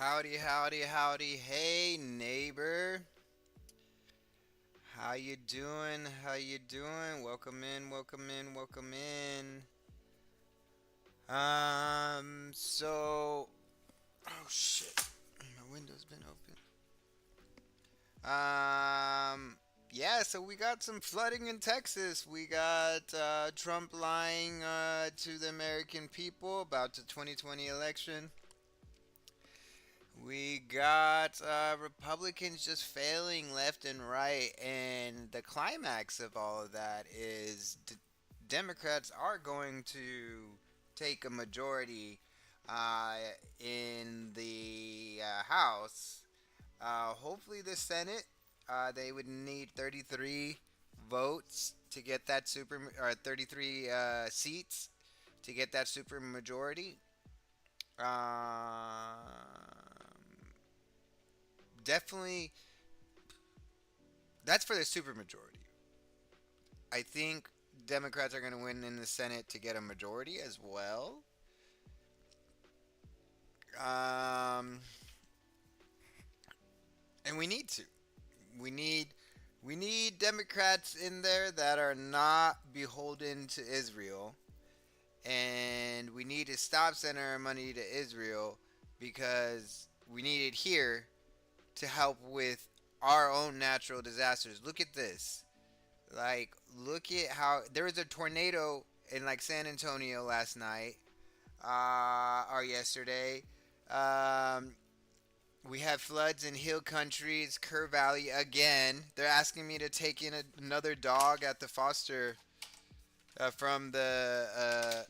Howdy, howdy, howdy. Hey, neighbor. How you doing? How you doing? Welcome in, welcome in, welcome in. So, oh shit. My window's been open. Yeah, so we got some flooding in Texas. We got Trump lying to the American people about the 2020 election. We got Republicans just failing left and right, and the climax of all of that is Democrats are going to take a majority in the House. Hopefully, the Senate. They would need 33 votes to get that or 33 seats to get that super majority. Definitely, that's for the supermajority. I think Democrats are going to win in the Senate to get a majority as well. Um, and we need to. We need we need Democrats in there that are not beholden to Israel, and we need to stop sending our money to Israel because we need it here to help with our own natural disasters. Look at this. Like, look at how there was a tornado in like San Antonio last night or yesterday. Um, we have floods in hill countries, Kerr Valley again. They're asking me to take in another dog at the foster from the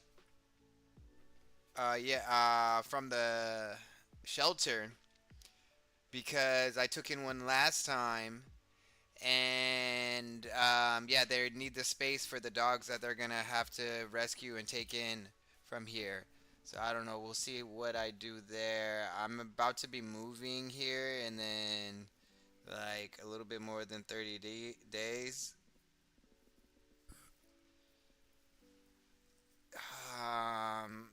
from the shelter because I took in one last time, and yeah, they need the space for the dogs that they're gonna have to rescue and take in from here. So I don't know. We'll see what I do there. I'm about to be moving here, and then like a little bit more than 30 days. Um,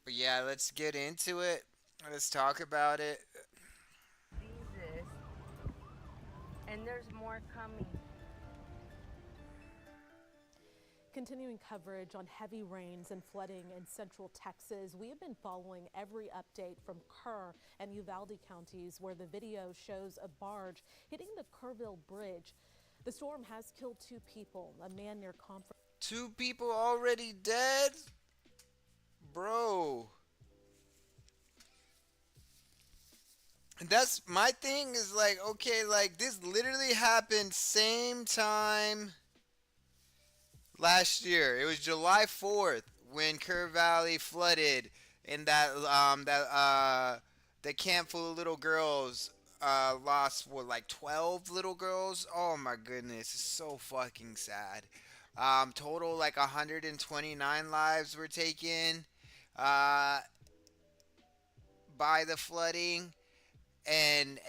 but yeah, let's get into it. Let's talk about it. Jesus, and there's more coming. Continuing coverage on heavy rains and flooding in central Texas. We have been following every update from Kerr and Uvalde counties where the video shows a barge hitting the Kerrville Bridge. The storm has killed 2 people, a man near conference. 2 people already dead, bro. And that's my thing is like, okay, like this literally happened same time last year. It was July 4th when Kerr Valley flooded, and the camp full of little girls lost what, like 12 little girls. Oh my goodness, it's so fucking sad. Total like 129 lives were taken uh, by the flooding, and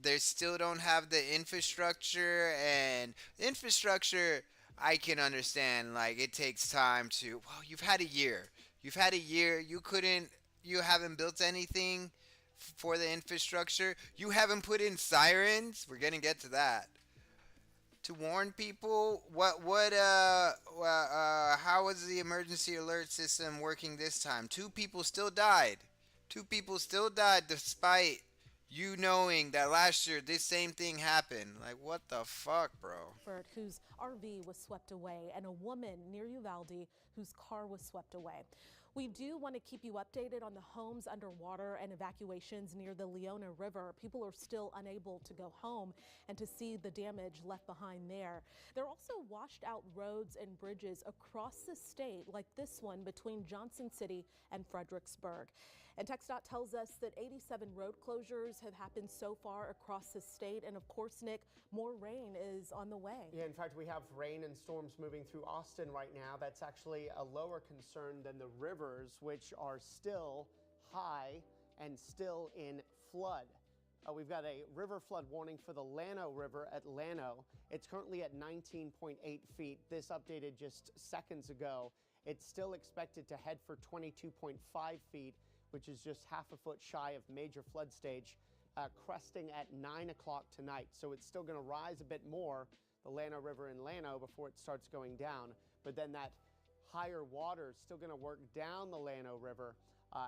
they still don't have the infrastructure. And infrastructure, I can understand, like it takes time to, well, you've had a year, you haven't built anything for the infrastructure, you haven't put in sirens, we're gonna get to that, to warn people. How was the emergency alert system working this time? 2 people still died. 2 people still died despite you knowing that last year this same thing happened. Like, what the fuck, bro? Whose RV was swept away, and a woman near Uvalde whose car was swept away. We do want to keep you updated on the homes underwater and evacuations near the Leona River. People are still unable to go home and to see the damage left behind there. There are also washed out roads and bridges across the state, like this one between Johnson City and Fredericksburg. And TxDOT tells us that 87 road closures have happened so far across the state. And of course, Nick, more rain is on the way. Yeah, in fact, we have rain and storms moving through Austin right now. That's actually a lower concern than the rivers, which are still high and still in flood. We've got a river flood warning for the Llano River at Llano. It's currently at 19.8 feet. This updated just seconds ago. It's still expected to head for 22.5 feet which is just half a foot shy of major flood stage, cresting at 9 o'clock tonight. So it's still going to rise a bit more, the Llano River in Llano, before it starts going down. But then that higher water is still going to work down the Llano River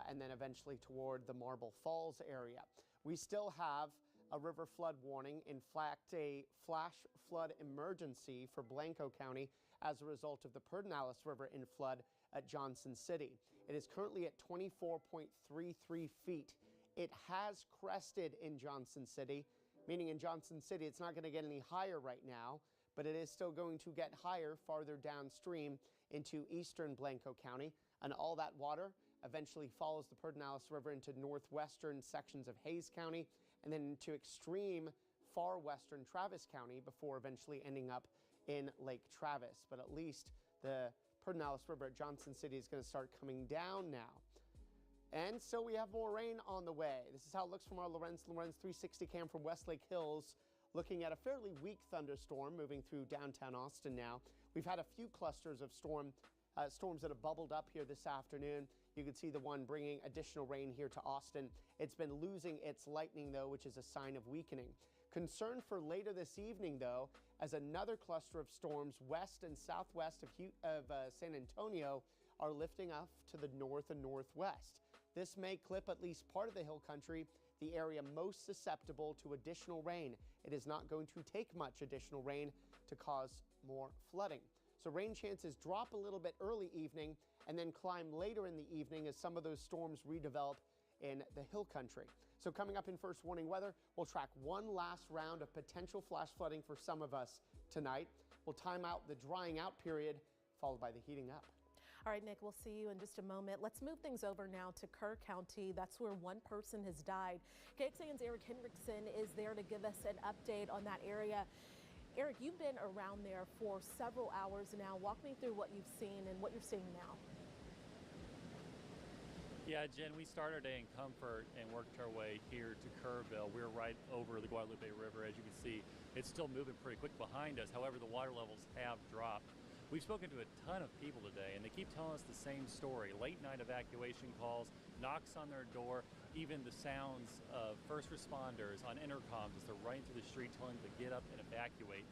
and then eventually toward the Marble Falls area. We still have a river flood warning, in fact, a flash flood emergency for Blanco County as a result of the Pedernales River in flood at Johnson City. It is currently at 24.33 feet. It has crested in Johnson City, meaning in Johnson City it's not going to get any higher right now, but it is still going to get higher farther downstream into eastern Blanco County, and all that water eventually follows the Pedernales River into northwestern sections of Hayes County and then into extreme far western Travis County before eventually ending up in Lake Travis. But at least the Pedernales River at Johnson City is going to start coming down now. And so we have more rain on the way. This is how it looks from our Lorenz 360 cam from Westlake Hills, looking at a fairly weak thunderstorm moving through downtown Austin now. We've had a few clusters of storms that have bubbled up here this afternoon. You can see the one bringing additional rain here to Austin. It's been losing its lightning, though, which is a sign of weakening. Concern for later this evening, though, as another cluster of storms west and southwest of San Antonio are lifting up to the north and northwest. This may clip at least part of the hill country, the area most susceptible to additional rain. It is not going to take much additional rain to cause more flooding. So rain chances drop a little bit early evening and then climb later in the evening as some of those storms redevelop in the hill country. So coming up in first warning weather, we'll track one last round of potential flash flooding for some of us tonight. We'll time out the drying out period, followed by the heating up. All right, Nick, we'll see you in just a moment. Let's move things over now to Kerr County. That's where one person has died. KXAN's Eric Hendrickson is there to give us an update on that area. Eric, you've been around there for several hours now. Walk me through what you've seen and what you're seeing now. Yeah, Jen, we started our day in Comfort and worked our way here to Kerrville. We're right over the Guadalupe River. As you can see, it's still moving pretty quick behind us. However, the water levels have dropped. We've spoken to a ton of people today, and they keep telling us the same story. Late night evacuation calls, knocks on their door, even the sounds of first responders on intercoms as they're running through the street telling them to get up and evacuate.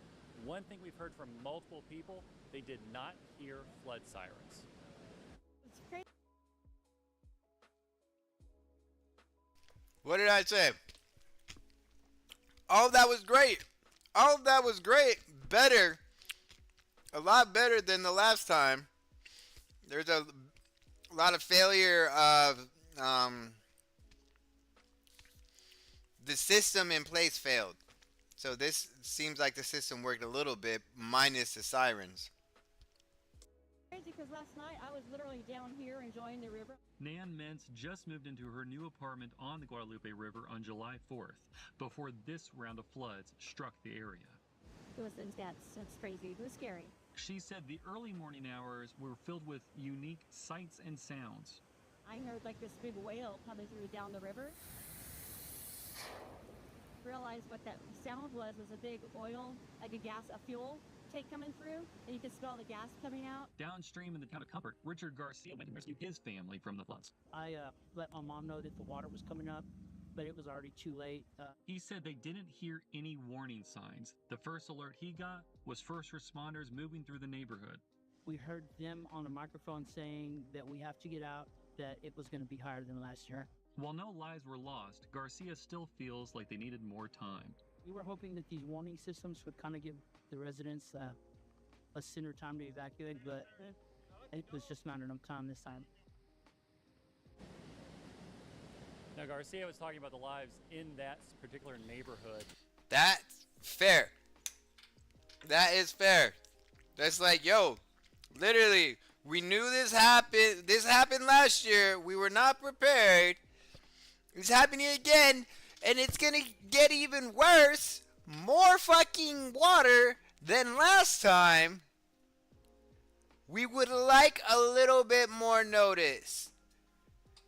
One thing we've heard from multiple people, they did not hear flood sirens. It's crazy. What did I say? All of that was great. All of that was great. Better. A lot better than the last time. There's a lot of failure of the system in place failed. So this seems like the system worked a little bit, minus the sirens. Crazy because last night I was literally down here enjoying the river. Nan Mentz just moved into her new apartment on the Guadalupe River on July 4th, before this round of floods struck the area. It was intense. It's crazy. It was scary. She said the early morning hours were filled with unique sights and sounds. I heard like this big whale coming through down the river. Realized what that sound was a big oil, like a fuel tank coming through, and you could smell the gas coming out. Downstream in the town of Comfort, Richard Garcia went to rescue his family from the floods. I let my mom know that the water was coming up, but it was already too late. He said they didn't hear any warning signs. The first alert he got was first responders moving through the neighborhood. We heard them on the microphone saying that we have to get out, that it was going to be higher than last year. While no lives were lost, Garcia still feels like they needed more time. We were hoping that these warning systems would kind of give the residents a sooner time to evacuate, but it was just not enough time this time. Now, Garcia was talking about the lives in that particular neighborhood. That's fair. That is fair. That's like, yo, literally, we knew this happened. This happened last year. We were not prepared. It's happening again, and it's gonna get even worse. More fucking water than last time. We would like a little bit more notice.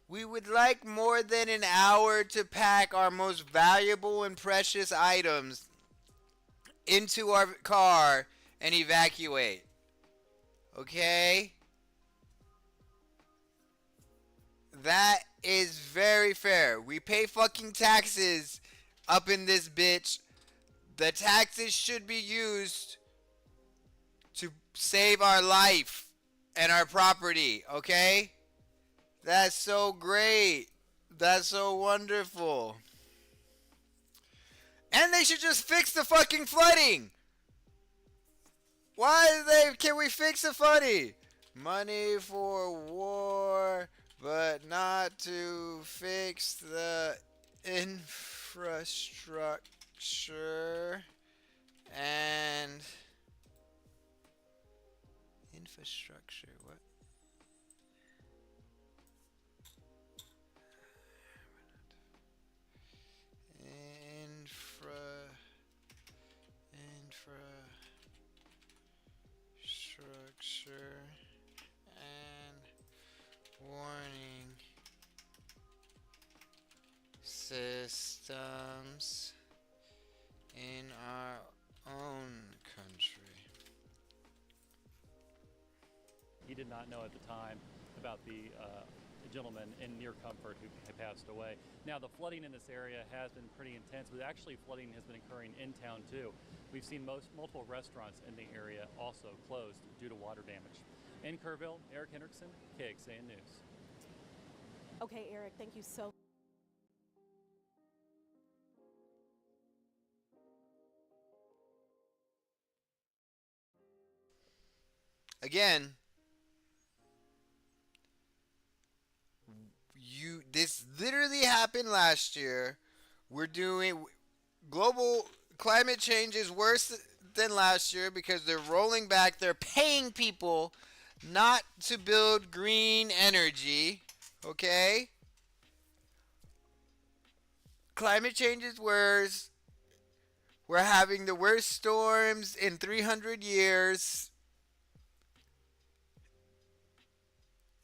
We would like more than an hour to pack our most valuable and precious items into our car and evacuate. Okay? That is very fair. We pay fucking taxes up in this bitch. The taxes should be used to save our life and our property, okay? That's so great. That's so wonderful. And they should just fix the fucking flooding. Can we fix the flooding? Money for war, but not to fix the infrastructure and infrastructure. What? Infrastructure and warning systems in our own country. He did not know at the time about the gentleman in near Comfort who had passed away. Now, the flooding in this area has been pretty intense, but actually flooding has been occurring in town too. We've seen multiple restaurants in the area also closed due to water damage. In Kerrville, Eric Hendrickson, KXAN News. Okay, Eric, thank you so Again, this literally happened last year. We're doing global climate change is worse than last year because they're rolling back. They're paying people not to build green energy. Okay? Climate change is worse. We're having the worst storms in 300 years.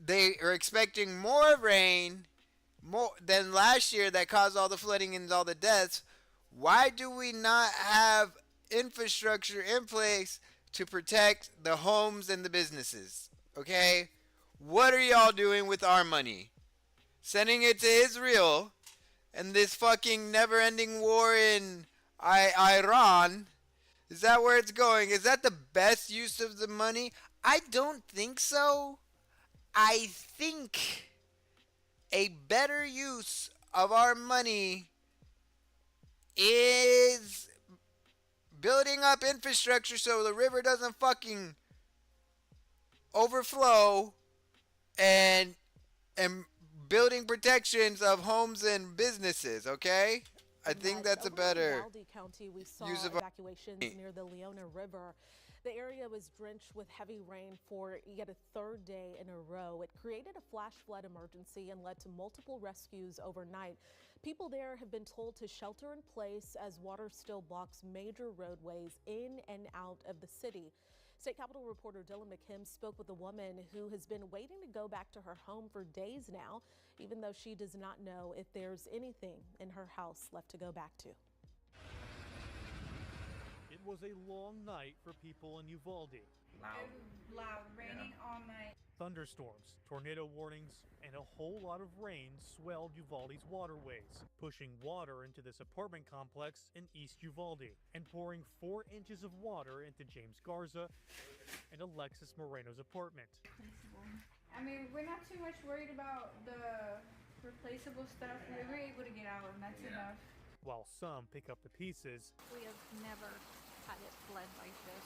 They are expecting more rain more than last year that caused all the flooding and all the deaths. Why do we not have infrastructure in place to protect the homes and the businesses? Okay? What are y'all doing with our money? Sending it to Israel and this fucking never-ending war in Iran? Is that where it's going? Is that the best use of the money? I don't think so. I think a better use of our money is building up infrastructure so the river doesn't fucking overflow and building protections of homes and businesses, okay? I think that's a better Uvalde County, we saw use of evacuations near the Leona River. The area was drenched with heavy rain for yet a third day in a row. It created a flash flood emergency and led to multiple rescues overnight. People there have been told to shelter in place as water still blocks major roadways in and out of the city. State Capitol reporter Dylan McKim spoke with a woman who has been waiting to go back to her home for days now, even though she does not know if there's anything in her house left to go back to. It was a long night for people in Uvalde. Loud, raining all night. Thunderstorms, tornado warnings, and a whole lot of rain swelled Uvalde's waterways, pushing water into this apartment complex in East Uvalde and pouring 4 inches of water into James Garza and Alexis Moreno's apartment. I mean, we're not too much worried about the replaceable stuff. We were able to get out, and that's enough. While some pick up the pieces, We have never had it flood like this.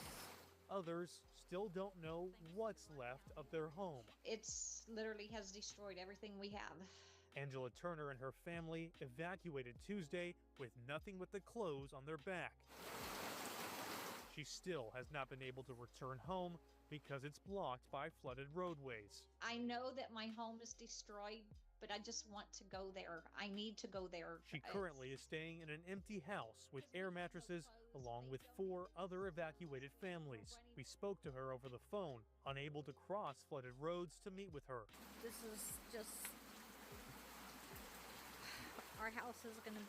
others still don't know what's left of their home. It's literally has destroyed everything we have. Angela Turner and her family evacuated Tuesday with nothing but the clothes on their back. She still has not been able to return home because it's blocked by flooded roadways. I know that my home is destroyed, but I just want to go there. I need to go there. She currently is staying in an empty house with air mattresses along with 4 other evacuated families. We spoke to her over the phone, unable to cross flooded roads to meet with her. This is just, our house is going to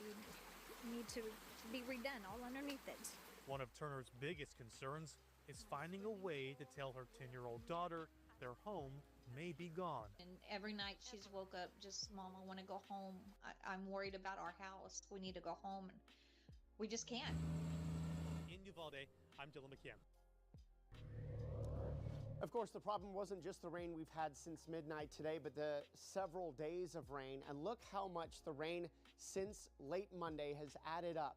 need to be redone all underneath it. One of Turner's biggest concerns is finding a way to tell her 10-year-old daughter their home may be gone. And every night she's woke up just, Mom, I want to go home. I'm worried about our house. We need to go home. And we just can't. In Uvalde, I'm Dylan McKim. Of course, the problem wasn't just the rain we've had since midnight today, but the several days of rain. And look how much the rain since late Monday has added up.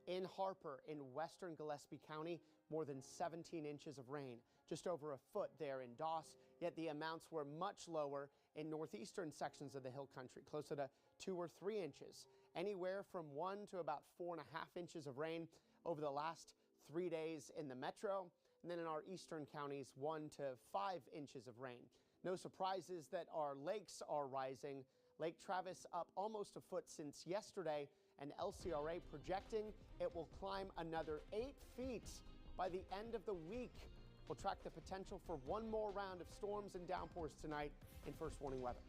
In Harper, in western Gillespie County, more than 17 inches of rain. Just over a foot there in Doss, yet the amounts were much lower in northeastern sections of the hill country, closer to 2 or 3 inches. Anywhere from 1 to about 4.5 inches of rain over the last 3 days in the metro. And then in our eastern counties, 1 to 5 inches of rain. No surprises that our lakes are rising. Lake Travis up almost a foot since yesterday, and LCRA projecting it will climb another 8 feet by the end of the week. We'll track the potential for one more round of storms and downpours tonight in First Warning Weather.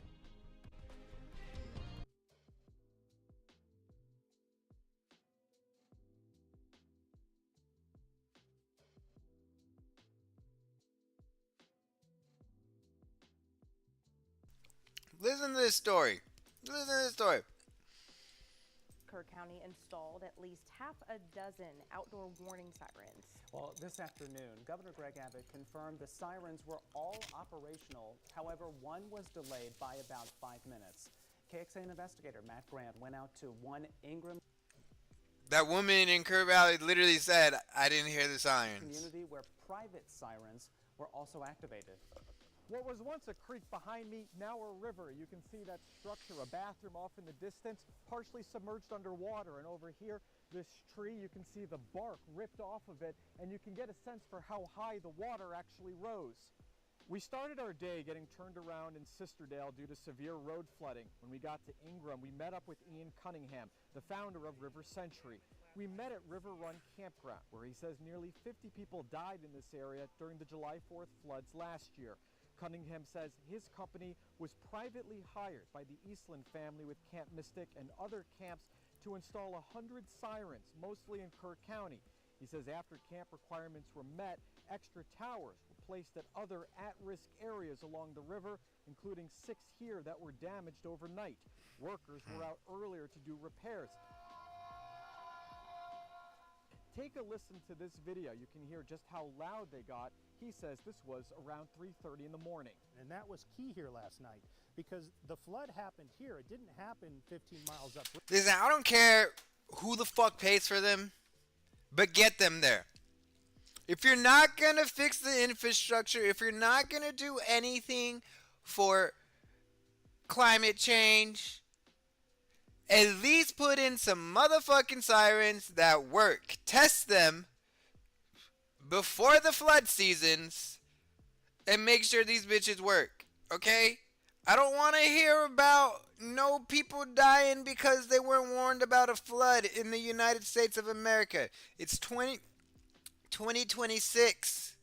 Listen to this story. Listen to this story. Kerr County installed at least half a dozen outdoor warning sirens. Well, this afternoon, Governor Greg Abbott confirmed the sirens were all operational. However, one was delayed by about 5 minutes. KXAN investigator Matt Grant went out to one Ingram That woman in Kerr Valley literally said, I didn't hear the sirens. community where private sirens were also activated. What was once a creek behind me, now a river. You can see that structure, a bathroom off in the distance, partially submerged underwater. And over here, this tree, you can see the bark ripped off of it, and you can get a sense for how high the water actually rose. We started our day getting turned around in Sisterdale due to severe road flooding. When we got to Ingram, we met up with Ian Cunningham, the founder of River Century. We met at River Run Campground, where he says nearly 50 people died in this area during the July 4th floods last year. Cunningham says his company was privately hired by the Eastland family with Camp Mystic and other camps to install 100 sirens, mostly in Kerr County. He says after camp requirements were met, extra towers were placed at other at-risk areas along the river, including 6 here that were damaged overnight. Workers were out earlier to do repairs. Take a listen to this video. You can hear just how loud they got. He says this was around 3:30 in the morning. And that was key here last night because the flood happened here. It didn't happen 15 miles up. Listen, I don't care who the fuck pays for them, but get them there. If you're not going to fix the infrastructure, if you're not going to do anything for climate change, at least put in some motherfucking sirens that work. Test them before the flood seasons and make sure these bitches work. Okay? I don't want to hear about no people dying because they weren't warned about a flood in the United States of America. It's 2026.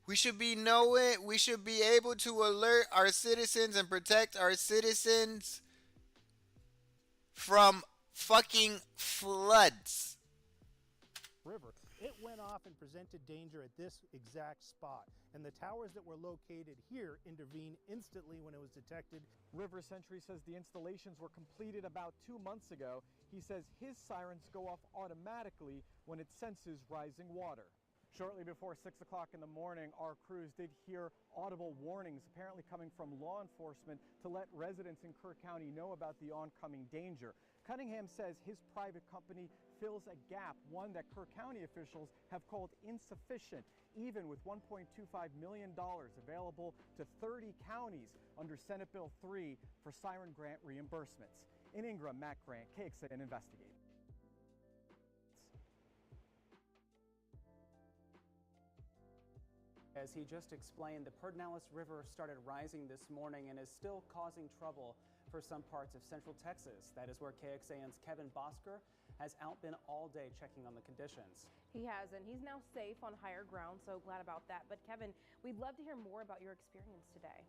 We should be able to alert our citizens and protect our citizens from fucking floods. River. It went off and presented danger at this exact spot. And the towers that were located here intervened instantly when it was detected. River Century says the installations were completed about 2 months ago. He says his sirens go off automatically when it senses rising water. Shortly before 6 o'clock in the morning, our crews did hear audible warnings apparently coming from law enforcement to let residents in Kerr County know about the oncoming danger. Cunningham says his private company fills a gap, one that Kerr County officials have called insufficient, even with $1.25 million available to 30 counties under Senate Bill 3 for siren grant reimbursements. In Ingram, Matt Grant, KXAN Investigator. As he just explained, the Pedernales River started rising this morning and is still causing trouble for some parts of central Texas. That is where KXAN's Kevin Bosker has been all day checking on the conditions. He has, and he's now safe on higher ground, so glad about that. But Kevin, we'd love to hear more about your experience today.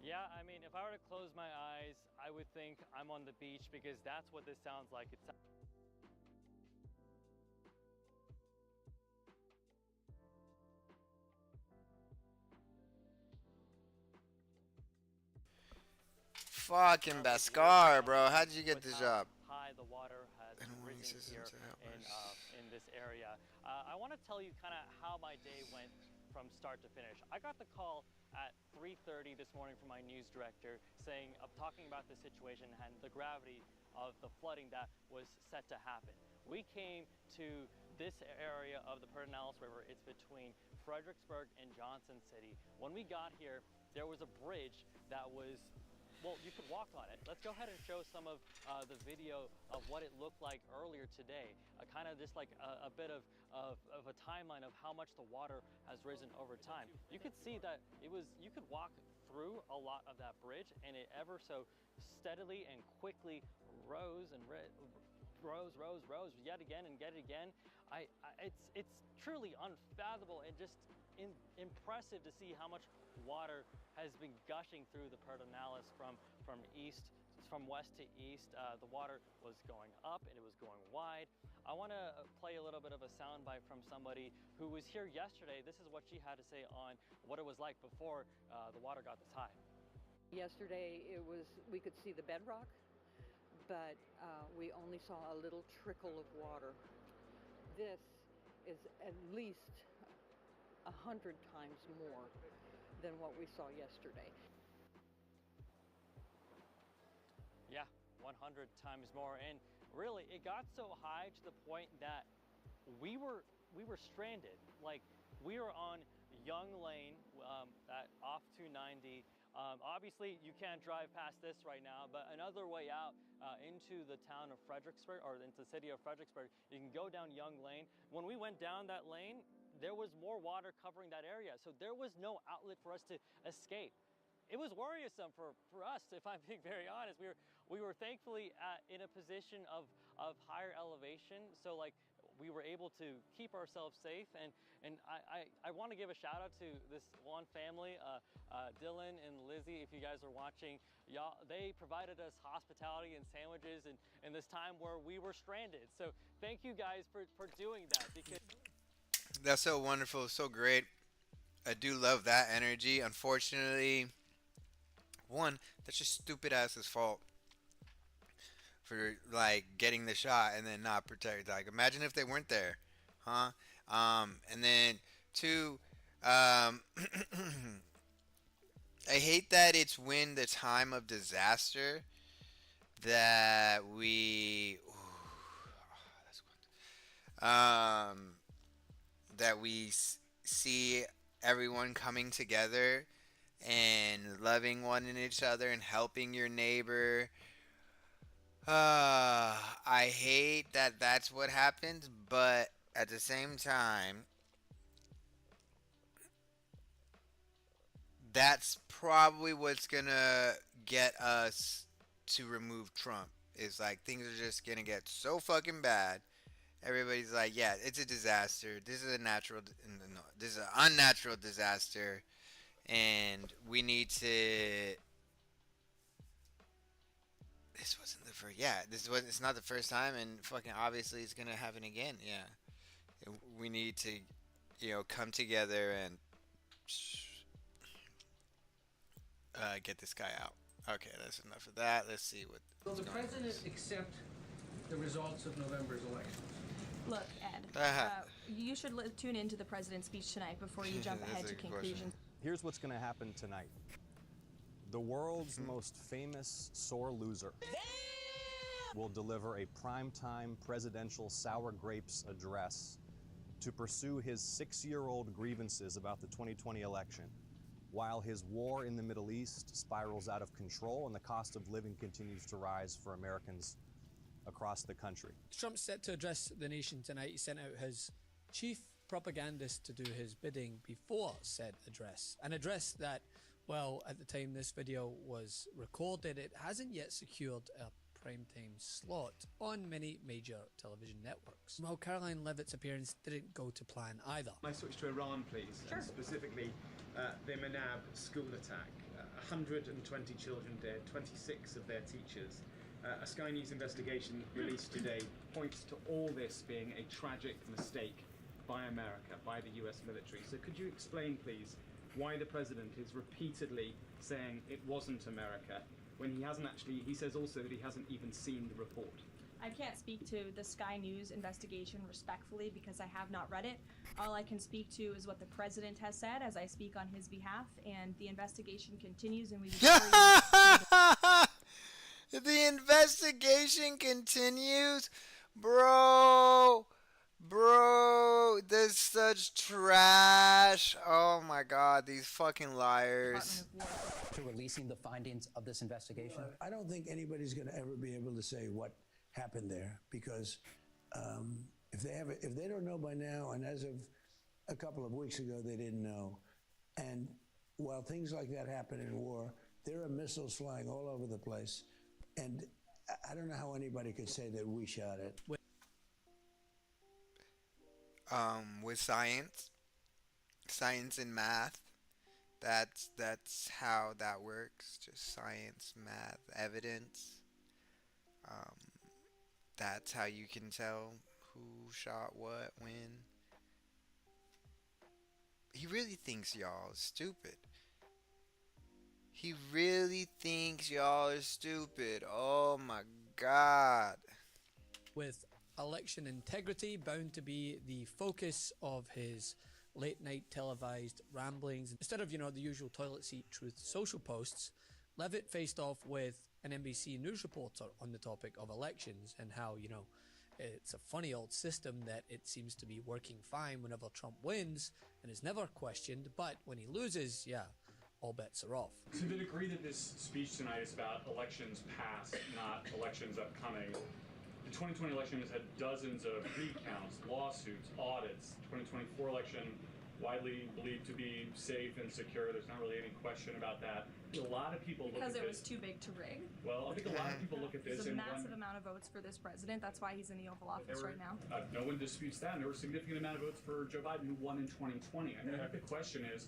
Yeah, I mean, if I were to close my eyes, I would think I'm on the beach because that's what this sounds like. It's Fucking Bascar, bro. How did you get this job? High the water has risen here in this area. I want to tell you kind of how my day went from start to finish. I got the call at 3:30 this morning from my news director saying, talking about the situation and the gravity of the flooding that was set to happen. We came to this area of the Pedernales River. It's between Fredericksburg and Johnson City. When we got here, there was a bridge that was, well, you could walk on it. Let's go ahead and show some of the video of what it looked like earlier today. Kind of just like a bit of a timeline of how much the water has risen over time. You could see that you could walk through a lot of that bridge, and it ever so steadily and quickly rose yet again and yet again. It's truly unfathomable and just impressive to see how much water has been gushing through the Pedernales from west to east. The water was going up and it was going wide. I want to play a little bit of a soundbite from somebody who was here yesterday. This is what she had to say on what it was like before the water got this high. Yesterday we could see the bedrock, but we only saw a little trickle of water. This is at least 100 times more than what we saw yesterday. Yeah, 100 times more. And really, it got so high to the point that we were stranded. Like, we were on Young Lane off 290. Obviously, you can't drive past this right now, but another way out into the town of Fredericksburg, or into the city of Fredericksburg, you can go down Young Lane. When we went down that lane, there was more water covering that area, so there was no outlet for us to escape. It was worrisome for us, if I'm being very honest. We were thankfully in a position of higher elevation, so like we were able to keep ourselves safe. And I want to give a shout out to this one family, Dylan and Lizzie. If you guys are watching, y'all, they provided us hospitality and sandwiches in this time where we were stranded. So thank you guys for doing that, because That's so wonderful, so great. I do love that energy. Unfortunately, one, that's just stupid ass's fault for like getting the shot and then not protect. Like, imagine if they weren't there, huh? And then two, I hate that it's when the time of disaster that we, that we see everyone coming together and loving one and each other and helping your neighbor. I hate that that's what happens, but at the same time, that's probably what's gonna get us to remove Trump. Is like things are just gonna get so fucking bad. Everybody's like, yeah, it's a disaster. This is a natural, no, this is an unnatural disaster, and we need to. This wasn't the first. Yeah, this was. It's not the first time, and fucking obviously it's gonna happen again. Yeah, we need to, come together and get this guy out. Okay, that's enough of that. Let's see what. Will the president accept the results of November's election? Look, Ed, you should tune into the president's speech tonight before you jump ahead to conclusions. Here's what's going to happen tonight. The world's most famous sore loser will deliver a primetime presidential sour grapes address to pursue his 6-year-old grievances about the 2020 election, while his war in the Middle East spirals out of control and the cost of living continues to rise for Americans across the country. Trump's set to address the nation tonight. He sent out his chief propagandist to do his bidding before said address. An address that, well, at the time this video was recorded, it hasn't yet secured a primetime slot on many major television networks. Well, Caroline Leavitt's appearance didn't go to plan either. I switch to Iran, please, and specifically the Manab school attack. 120 children dead, 26 of their teachers. A Sky News investigation released today points to all this being a tragic mistake by America, by the US military. So could you explain, please, why the president is repeatedly saying it wasn't America when he hasn't actually, he says also that he hasn't even seen the report. I can't speak to the Sky News investigation respectfully because I have not read it. All I can speak to is what the president has said as I speak on his behalf, and the investigation continues, and we The investigation continues? Bro, this is such trash. Oh my god, these fucking liars. To releasing the findings of this investigation? I don't think anybody's going to ever be able to say what happened there, because if they don't know by now, and as of a couple of weeks ago they didn't know, and while things like that happen in war, there are missiles flying all over the place, and I don't know how anybody could say that we shot it. With science and math, that's how that works. Just science, math, evidence. That's how you can tell who shot what, when. He really thinks y'all are stupid. He really thinks y'all are stupid. Oh my god. With election integrity bound to be the focus of his late night televised ramblings, instead of, the usual toilet seat truth social posts, Levitt faced off with an NBC News reporter on the topic of elections and how, it's a funny old system that it seems to be working fine whenever Trump wins and is never questioned, but when he loses, all bets are off. To the degree that this speech tonight is about elections past, not elections upcoming, the 2020 election has had dozens of recounts, lawsuits, audits. 2024 election widely believed to be safe and secure. There's not really any question about that. A lot of people look at this. Because it was too big to rig. Well, I think a lot of people look at this There's a and massive amount of votes for this president. That's why he's in the Oval Office right now. No one disputes that. And there were a significant amount of votes for Joe Biden, who won in 2020. I mean, the question is,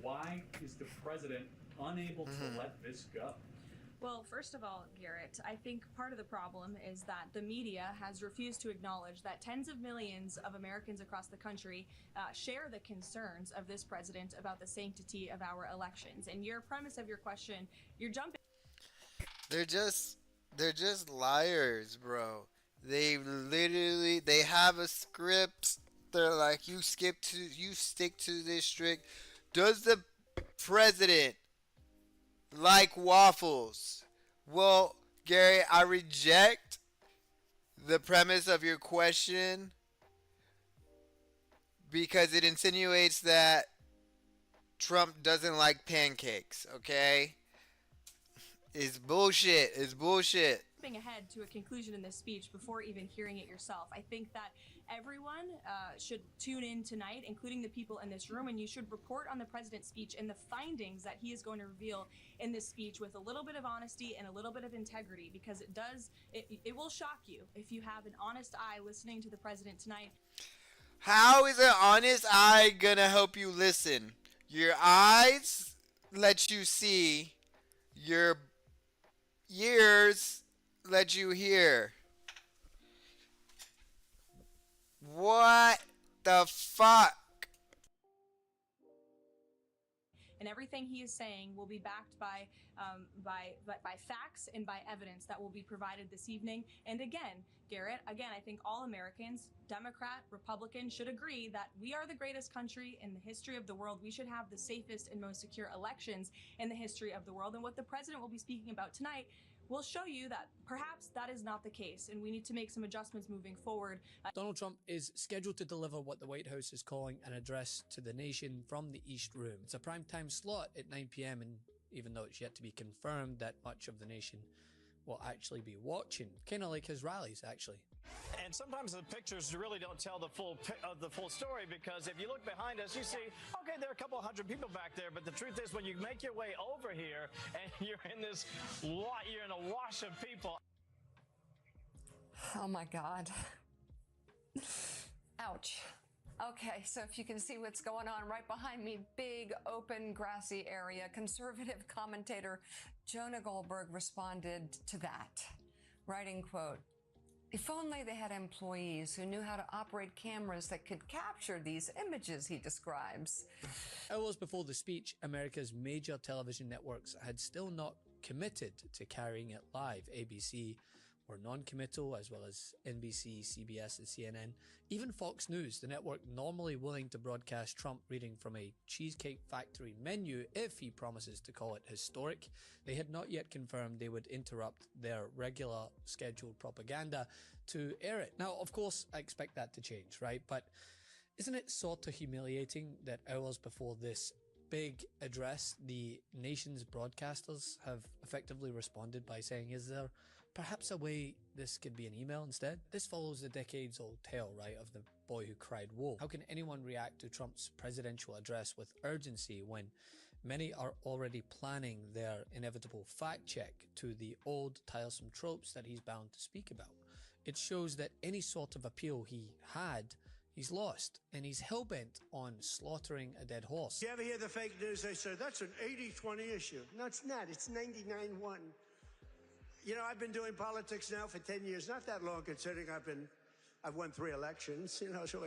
why is the president unable to let this go? Well, first of all, Garrett, I think part of the problem is that the media has refused to acknowledge that tens of millions of Americans across the country share the concerns of this president about the sanctity of our elections. And your premise of your question, you're jumping. They're just liars, bro. They have a script. They're like, you stick to this strict. Does the president like waffles? Well, Gary, I reject the premise of your question because it insinuates that Trump doesn't like pancakes, okay? It's bullshit. It's bullshit. Jumping ahead to a conclusion in this speech before even hearing it yourself, I think that everyone should tune in tonight, including the people in this room, and you should report on the president's speech and the findings that he is going to reveal in this speech with a little bit of honesty and a little bit of integrity, because it will shock you if you have an honest eye listening to the president tonight. How is an honest eye gonna help you listen? Your eyes let you see, your ears let you hear. What the fuck? And everything he is saying will be backed by facts and by evidence that will be provided this evening. And again, Garrett, I think all Americans, Democrat, Republican, should agree that we are the greatest country in the history of the world. We should have the safest and most secure elections in the history of the world. And what the president will be speaking about tonight will show you that perhaps that is not the case, and we need to make some adjustments moving forward. Donald Trump is scheduled to deliver what the White House is calling an address to the nation from the East Room. It's a primetime slot at 9 p.m. and even though it's yet to be confirmed that much of the nation will actually be watching, kind of like his rallies, actually. And sometimes the pictures really don't tell the full story, because if you look behind us, you see, okay, there are a couple hundred people back there, but the truth is, when you make your way over here and you're in a wash of people. Oh my God. Ouch. Okay, so if you can see what's going on right behind me, big open grassy area. Conservative commentator Jonah Goldberg responded to that, writing, quote, "If only they had employees who knew how to operate cameras that could capture these images," he describes. Hours before the speech, America's major television networks had still not committed to carrying it live. ABC were non-committal, as well as NBC, CBS and CNN. Even Fox News, the network normally willing to broadcast Trump reading from a Cheesecake Factory menu if he promises to call it historic, they had not yet confirmed they would interrupt their regular scheduled propaganda to air it. Now, of course, I expect that to change, right? But isn't it sort of humiliating that hours before this big address, the nation's broadcasters have effectively responded by saying, is there perhaps a way this could be an email instead? This follows the decades-old tale, right, of the boy who cried wolf. How can anyone react to Trump's presidential address with urgency when many are already planning their inevitable fact check to the old tiresome tropes that he's bound to speak about? It shows that any sort of appeal he had, he's lost, and he's hell-bent on slaughtering a dead horse. You ever hear the fake news? They say, that's an 80-20 issue. No, it's not. It's 99-1. You know, I've been doing politics now for 10 years. Not that long, considering I've won 3 elections, you know, so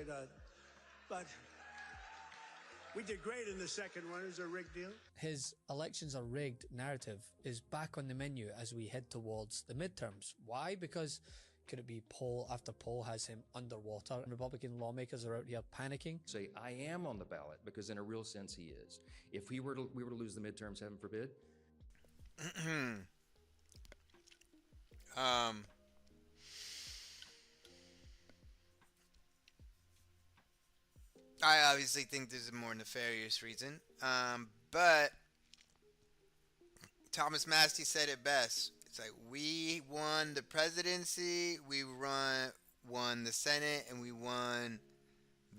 but we did great in the second one. It was a rigged deal. His elections are rigged narrative is back on the menu as we head towards the midterms. Why? Because could it be poll after poll has him underwater? Republican lawmakers are out here panicking. Say, I am on the ballot, because in a real sense he is. If we were to lose the midterms, heaven forbid. I obviously think there's a more nefarious reason. But Thomas Massey said it best. It's like, we won the presidency, we won the Senate, and we won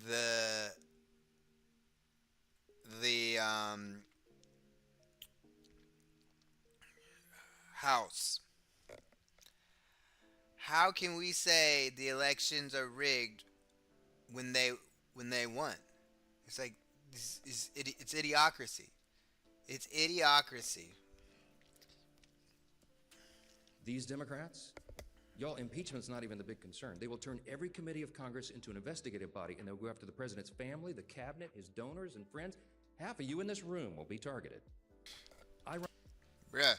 the House. How can we say the elections are rigged when they won? It's like, it's idiocracy. It's idiocracy. These Democrats, y'all, impeachment's not even the big concern. They will turn every committee of Congress into an investigative body, and they'll go after the president's family, the cabinet, his donors and friends. Half of you in this room will be targeted. Bruh.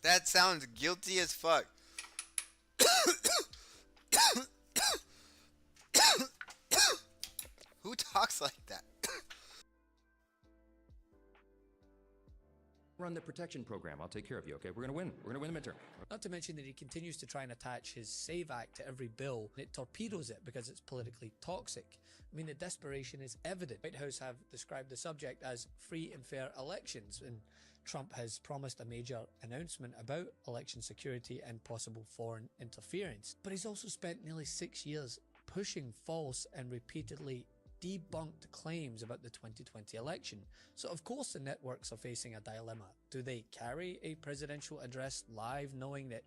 That sounds guilty as fuck. Who talks like that? Run the protection program. I'll take care of you, okay? We're gonna win. We're gonna win the midterm. Not to mention that he continues to try and attach his SAVE Act to every bill. It torpedoes it because it's politically toxic. I mean, the desperation is evident. The White House have described the subject as free and fair elections, and Trump has promised a major announcement about election security and possible foreign interference. But he's also spent nearly 6 years pushing false and repeatedly debunked claims about the 2020 election. So of course the networks are facing a dilemma. Do they carry a presidential address live knowing that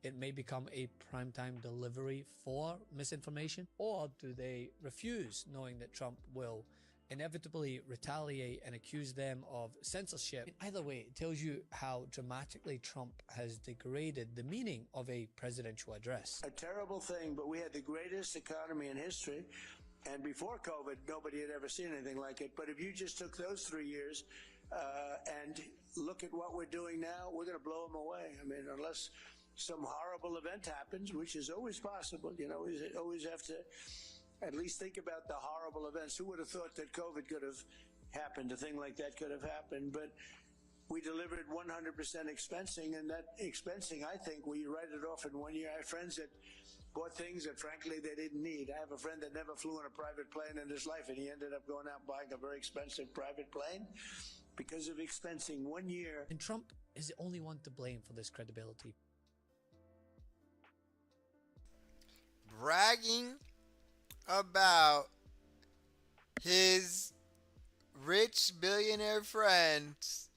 it may become a primetime delivery for misinformation? Or do they refuse knowing that Trump will inevitably retaliate and accuse them of censorship? Either way, it tells you how dramatically Trump has degraded the meaning of a presidential address. A terrible thing, but we had the greatest economy in history. And before COVID, nobody had ever seen anything like it. But if you just took those 3 years and look at what we're doing now, we're going to blow them away. I mean, unless some horrible event happens, which is always possible, you know, we always have to at least think about the horrible events. Who would have thought that COVID could have happened? A thing like that could have happened. But we delivered 100% expensing, and that expensing, I think, we write it off in 1 year. I have friends that bought things that, frankly, they didn't need. I have a friend that never flew in a private plane in his life, and he ended up going out and buying a very expensive private plane because of expensing 1 year. And Trump is the only one to blame for this credibility. Bragging about his rich billionaire friends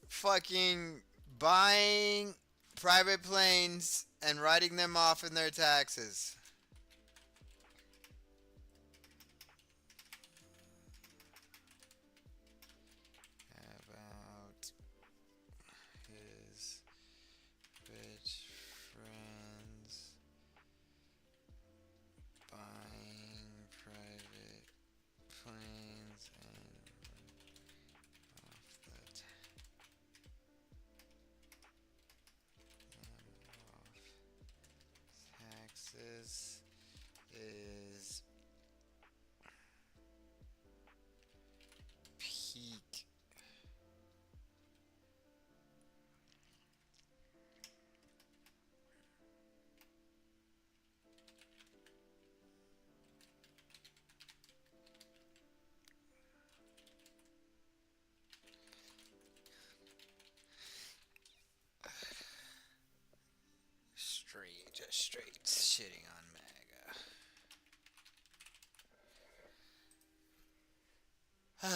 fucking buying private planes and writing them off in their taxes. About his rich friends buying private planes and off the straight shitting on MAGA.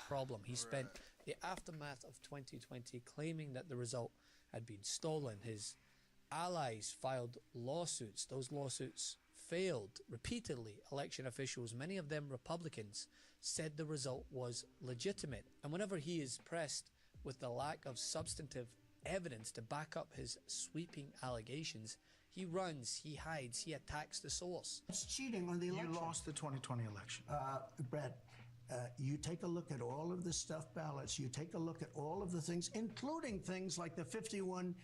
Problem. He spent the aftermath of 2020 claiming that the result had been stolen. His allies filed lawsuits. Those lawsuits failed repeatedly. Election officials, many of them Republicans, said the result was legitimate. And whenever he is pressed with the lack of substantive evidence to back up his sweeping allegations, he runs, he hides, he attacks the source. It's cheating on the election. You lost the 2020 election. Brett, you take a look at all of the stuffed ballots. You take a look at all of the things, including things like the 51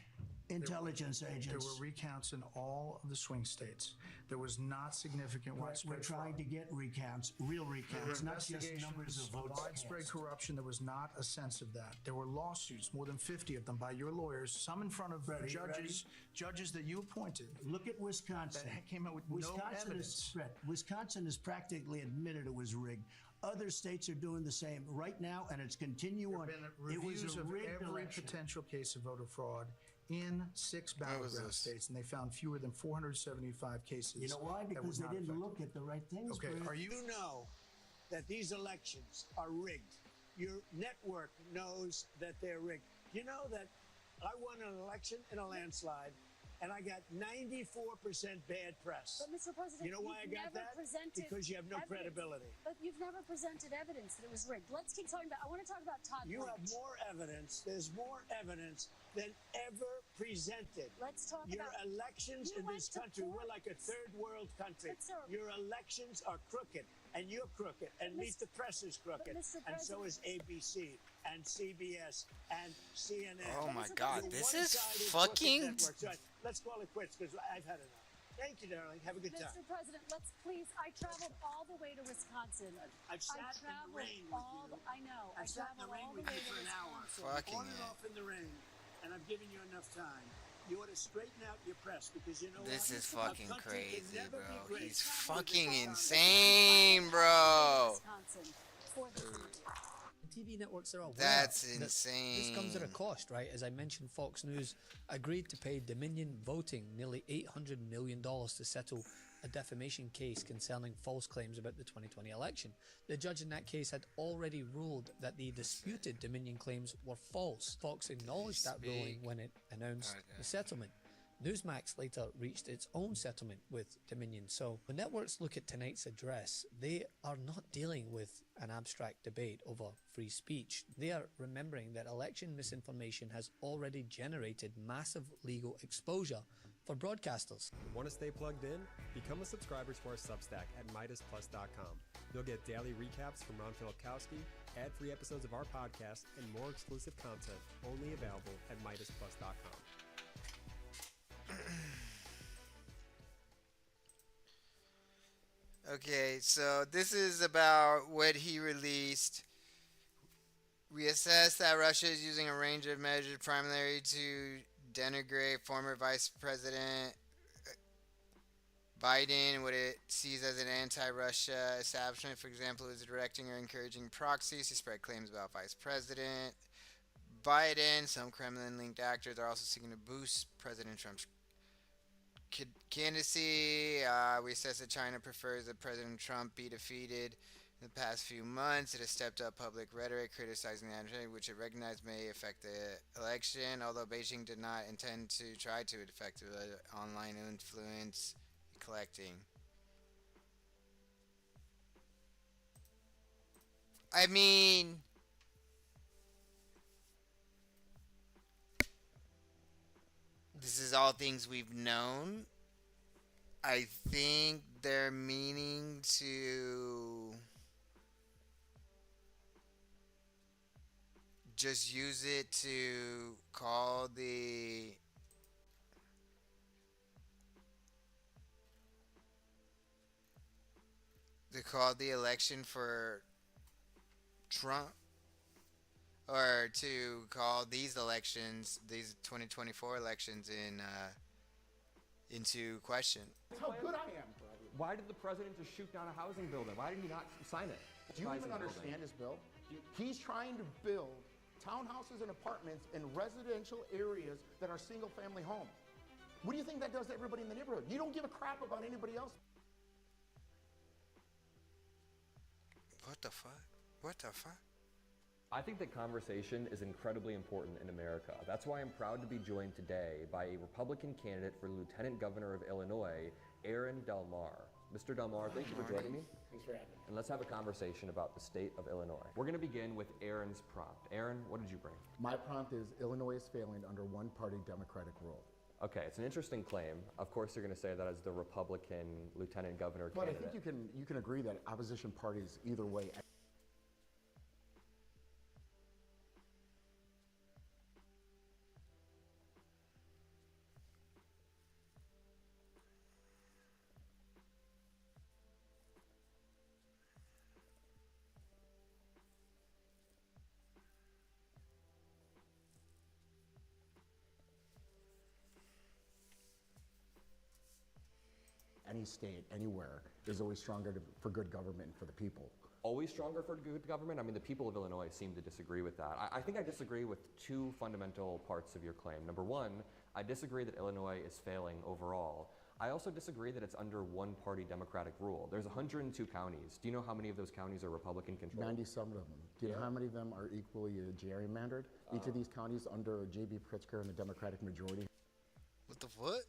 intelligence agents. There were recounts in all of the swing states. There was not significant widespread We're trying to get recounts, real recounts, not just numbers of votes. Widespread corruption. There was not a sense of that. There were lawsuits, more than 50 of them, by your lawyers, some in front of judges that you appointed. Look at Wisconsin. That came out with no evidence. Wisconsin has practically admitted it was rigged. Other states are doing the same right now, and it's continue on. It was a rigged every election. potential case of voter fraud in 6 battleground states, and they found fewer than 475 cases. You know why? Because they didn't look at the right things. Okay, Brett. are you know that these elections are rigged? Your network knows that they're rigged. You know that I won an election in a landslide, and I got 94% bad press. But Mr. President, you know why I got that? Because you have no credibility. But you've never presented evidence that it was rigged. Let's keep talking about. I want to talk about Todd. You have more evidence. There's more evidence than ever presented. Let's talk Your about elections in this country. We're like a third world country. Your elections are crooked, and you're crooked, and Meet the Press is crooked, and so is ABC and CBS and CNN. Oh my God, You're this is one-sided fucking. crooked networks. All right, let's call it quits because I've had enough. Thank you, darling. Have a good time. Mr. President, let's please. I traveled all the way to Wisconsin. I've sat in the rain with you. I know. I've sat in the rain with you for an hour. Fucking on and off in the rain, and I've given you enough time. You ought to straighten out your press because you know This what? is fucking A country can crazy, never bro. be great He's without fucking Congress. insane, bro. Wisconsin for the TV networks are aware That's that this comes at a insane. cost, right? As I mentioned, Fox News agreed to pay Dominion Voting nearly $800 million to settle a defamation case concerning false claims about the 2020 election. The judge in that case had already ruled that the disputed Dominion claims were false. Fox acknowledged that ruling when it announced the settlement. Newsmax later reached its own settlement with Dominion. So when networks look at tonight's address, they are not dealing with an abstract debate over free speech. They are remembering that election misinformation has already generated massive legal exposure for broadcasters. Want to stay plugged in? Become a subscriber to our Substack at MidasPlus.com. You'll get daily recaps from Ron Filipkowski, ad-free episodes of our podcast, and more exclusive content only available at MidasPlus.com. Okay, so this is about what he released. We assess that Russia is using a range of measures primarily to denigrate former Vice President Biden, what it sees as an anti-Russia establishment. For example, is directing or encouraging proxies to spread claims about Vice President Biden. Some Kremlin-linked actors are also seeking to boost President Trump's candidacy. We assess that China prefers that President Trump be defeated. In the past few months, it has stepped up public rhetoric criticizing the adversary, which it recognized may affect the election, although Beijing did not intend to try to affect the online influence collecting. I mean, this is all things we've known. I think they're meaning to just use it to call the election for Trump, or to call these elections, these 2024 elections, into question. That's how good I am. Why did the president just shoot down a housing building? Why did he not sign it? Do you even understand his bill? He's trying to build townhouses and apartments in residential areas that are single-family homes. What do you think that does to everybody in the neighborhood? You don't give a crap about anybody else. What the fuck? What the fuck? I think that conversation is incredibly important in America. That's why I'm proud to be joined today by a Republican candidate for Lieutenant Governor of Illinois, Aaron Del Mar. Mr. Del Mar, thank you for joining me. Thanks for having me. And let's have a conversation about the state of Illinois. We're going to begin with Aaron's prompt. Aaron, what did you bring? My prompt is Illinois is failing under one-party Democratic rule. Okay, it's an interesting claim. Of course, you're going to say that as the Republican Lieutenant Governor candidate. But I think you can agree that opposition parties either way. Any state, anywhere, is always stronger for good government and for the people. Always stronger for good government? I mean, the people of Illinois seem to disagree with that. I think I disagree with two fundamental parts of your claim. Number one, I disagree that Illinois is failing overall. I also disagree that it's under one-party Democratic rule. There's 102 counties. Do you know how many of those counties are Republican controlled? 97 of them. Do you know how many of them are equally gerrymandered? Each of these counties under J.B. Pritzker and the Democratic majority. What the fuck?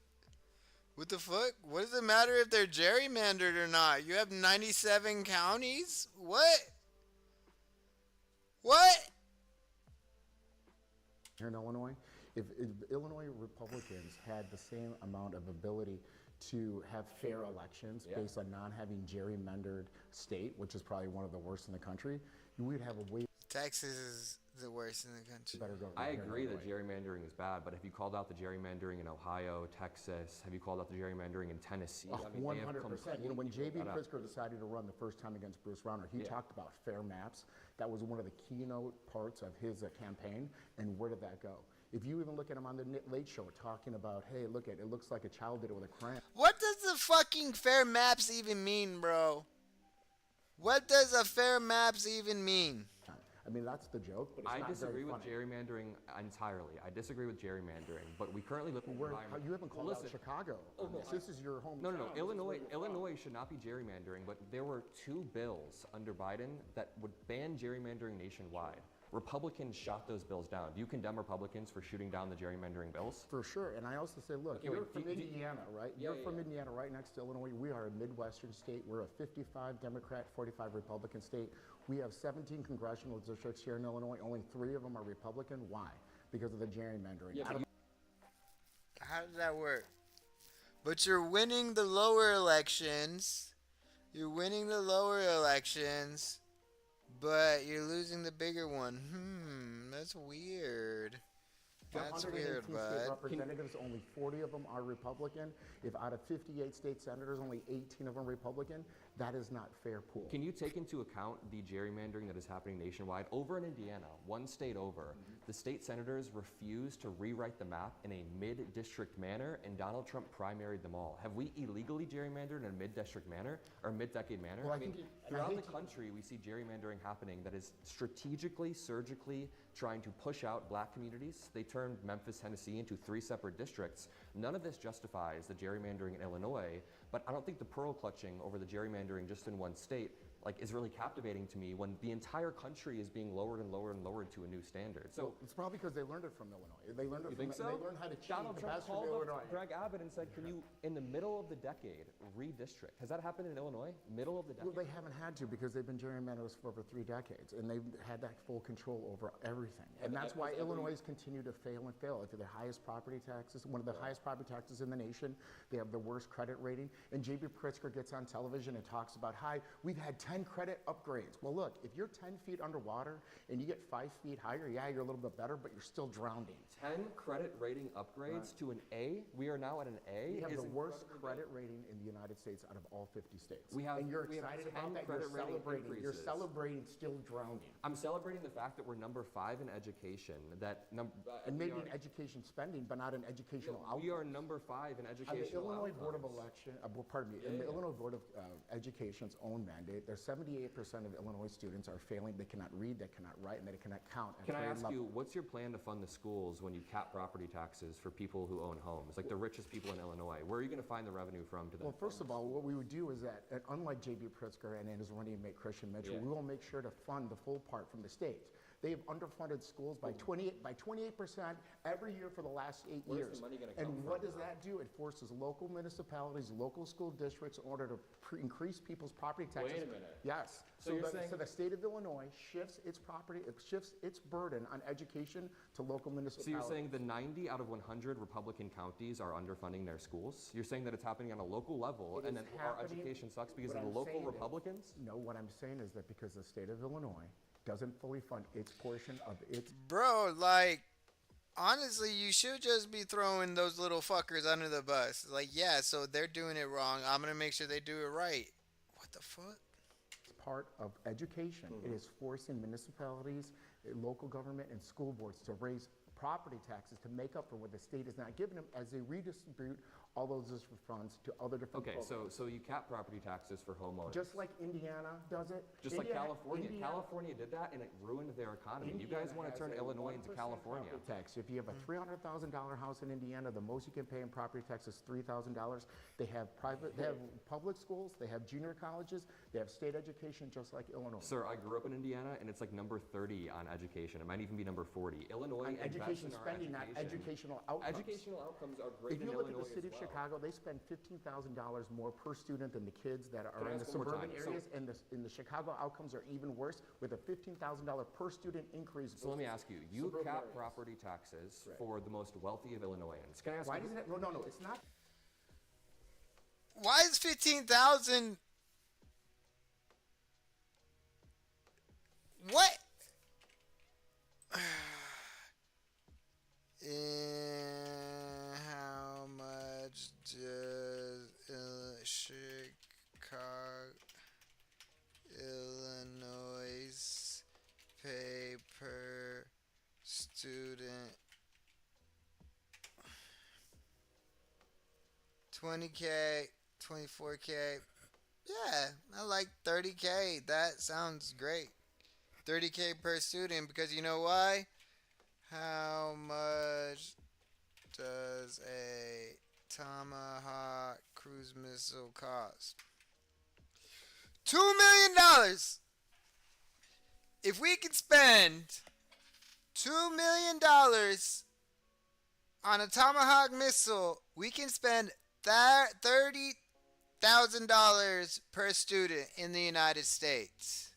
What the fuck? What does it matter if they're gerrymandered or not? You have 97 counties? What? What? Here in Illinois, if Illinois Republicans had the same amount of ability to have fair elections based on not having gerrymandered state, which is probably one of the worst in the country, we'd have a way Texas is the worst in the country. better government. I here in agree that Illinois. gerrymandering is bad, but have you called out the gerrymandering in Ohio, Texas? Have you called out the gerrymandering in Tennessee? I mean, they have 100%. You know, when completely J.B. built that up. Pritzker decided to run the first time against Bruce Rauner, he talked about fair maps. That was one of the keynote parts of his campaign. And where did that go? If you even look at him on the Late Show talking about, hey, look, it looks like a child did it with a crayon. What does the fucking fair maps even mean, bro? What does a fair maps even mean? I mean, that's the joke, but it's I not disagree very with funny. gerrymandering entirely. I disagree with gerrymandering, but we currently live in an environment. You haven't called out Chicago. Oh, no, this is your home. No. Illinois should not be gerrymandering, but there were 2 bills under Biden that would ban gerrymandering nationwide. Republicans shot those bills down. Do you condemn Republicans for shooting down the gerrymandering bills? For sure, and I also say, look, Okay, you're wait, from Indiana, right? You're from Indiana, right next to Illinois. We are a Midwestern state. We're a 55 Democrat, 45 Republican state. We have 17 congressional districts here in Illinois. Only 3 of them are Republican. Why? Because of the gerrymandering. How does that work? But you're winning the lower elections. You're winning the lower elections, but you're losing the bigger one. That's weird. That's weird, 118 bud. state representatives, only 40 of them are Republican. If out of 58 state senators, only 18 of them are Republican, that is not fair pool. Can you take into account the gerrymandering that is happening nationwide? Over in Indiana, one state over, the state senators refused to rewrite the map in a mid-district manner, and Donald Trump primaried them all. Have we illegally gerrymandered in a mid-district manner or mid-decade manner? Well, I mean, throughout the country, we see gerrymandering happening that is strategically, surgically trying to push out black communities. They turned Memphis, Tennessee into 3 separate districts. None of this justifies the gerrymandering in Illinois, but I don't think the pearl clutching over the gerrymandering just in one state is really captivating to me when the entire country is being lowered and lowered and lowered to a new standard. So it's probably because they learned it from Illinois. They learned it you from think so? They learned how to cheat Donald the Trump best from called Illinois. up Greg Abbott and said, can you, in the middle of the decade, redistrict? Has that happened in Illinois? Middle of the decade? Well, they haven't had to because they've been gerrymanders for over 3 decades, and they've had that full control over everything. And that's why Illinois continue to fail and fail. If they're the highest property taxes, one of the highest property taxes in the nation, they have the worst credit rating. And J.B. Pritzker gets on television and talks about, hi, we've had 10 credit upgrades. Well, look, if you're 10 feet underwater and you get 5 feet higher, yeah, you're a little bit better, but you're still drowning. 10 credit rating upgrades to an A? We are now at an A? We have the worst credit rating in the United States out of all 50 states. We have, and you're we have excited 10 about that. credit You're rating celebrating. You're increases. celebrating still drowning. I'm celebrating the fact that we're number 5 in education. And maybe in education spending, but not in educational output. We are number 5 in educational The Illinois outcomes. Board of Election, in the Illinois Board of Education's own mandate, they're 78% of Illinois students are failing. They cannot read, they cannot write, and they cannot count at Can I grade ask level. you, what's your plan to fund the schools when you cap property taxes for people who own homes, like the richest people in Illinois? Where are you going to find the revenue from to then Well, first fund of all, what we would do is that, unlike J.B. Pritzker and his running mate Christian Mitchell, Yeah. we will make sure to fund the full part from the state. They have underfunded schools by 28% every year for the last 8 Where's years. the money gonna And come what from? does that do? It forces local municipalities, local school districts, in order to increase people's property taxes. Wait a minute. Yes. So you're the, saying- so the state of Illinois shifts its burden on education to local So municipalities. you're saying the 90 out of 100 Republican counties are underfunding their schools? You're saying that it's happening on a local level, It and is then our happening- education sucks because what of the I'm local saying is- Republicans? No, what I'm saying is that because the state of Illinois doesn't fully fund its portion of its Bro, like, honestly, you should just be throwing those little fuckers under the bus. Like, yeah, so they're doing it wrong. I'm gonna make sure they do it right. What the fuck? part of education. It is forcing municipalities, local government, and school boards to raise property taxes to make up for what the state is not giving them as they redistribute all those different funds to other different Okay, programs. so you cap property taxes for homeowners. Just like Indiana does it. Just like California. Indiana- California did that, and it ruined their economy. You guys want to turn Illinois into California. Property tax. If you have a $300,000 house in Indiana, the most you can pay in property tax is $3,000. They have they have public schools, they have junior colleges, they have state education, just like Illinois. Sir, I grew up in Indiana, and it's like number 30 on education. It might even be number 40. Illinois On invests education in our spending, not education. educational outcomes. Educational outcomes are great If you in look Illinois at the city as of well. Chicago, they spend $15,000 more per student than the kids that Can are I in the ask one more suburban time? So- areas, and the Chicago outcomes are even worse with a $15,000 per student increase. So let me ask you, you Suburban cap areas. property taxes Right. for the most wealthy of Illinoisans. Can I ask Why you, doesn't it? No, it's not. Why is 15,000? What? And how much does Illinois pay per student? 20K, 24K. Yeah, I like 30K. That sounds great. 30K per student, because you know why? How much does a Tomahawk cruise missile cost? $2 million! If we could spend $2 million on a Tomahawk missile, we can spend that $30,000 per student in the United States.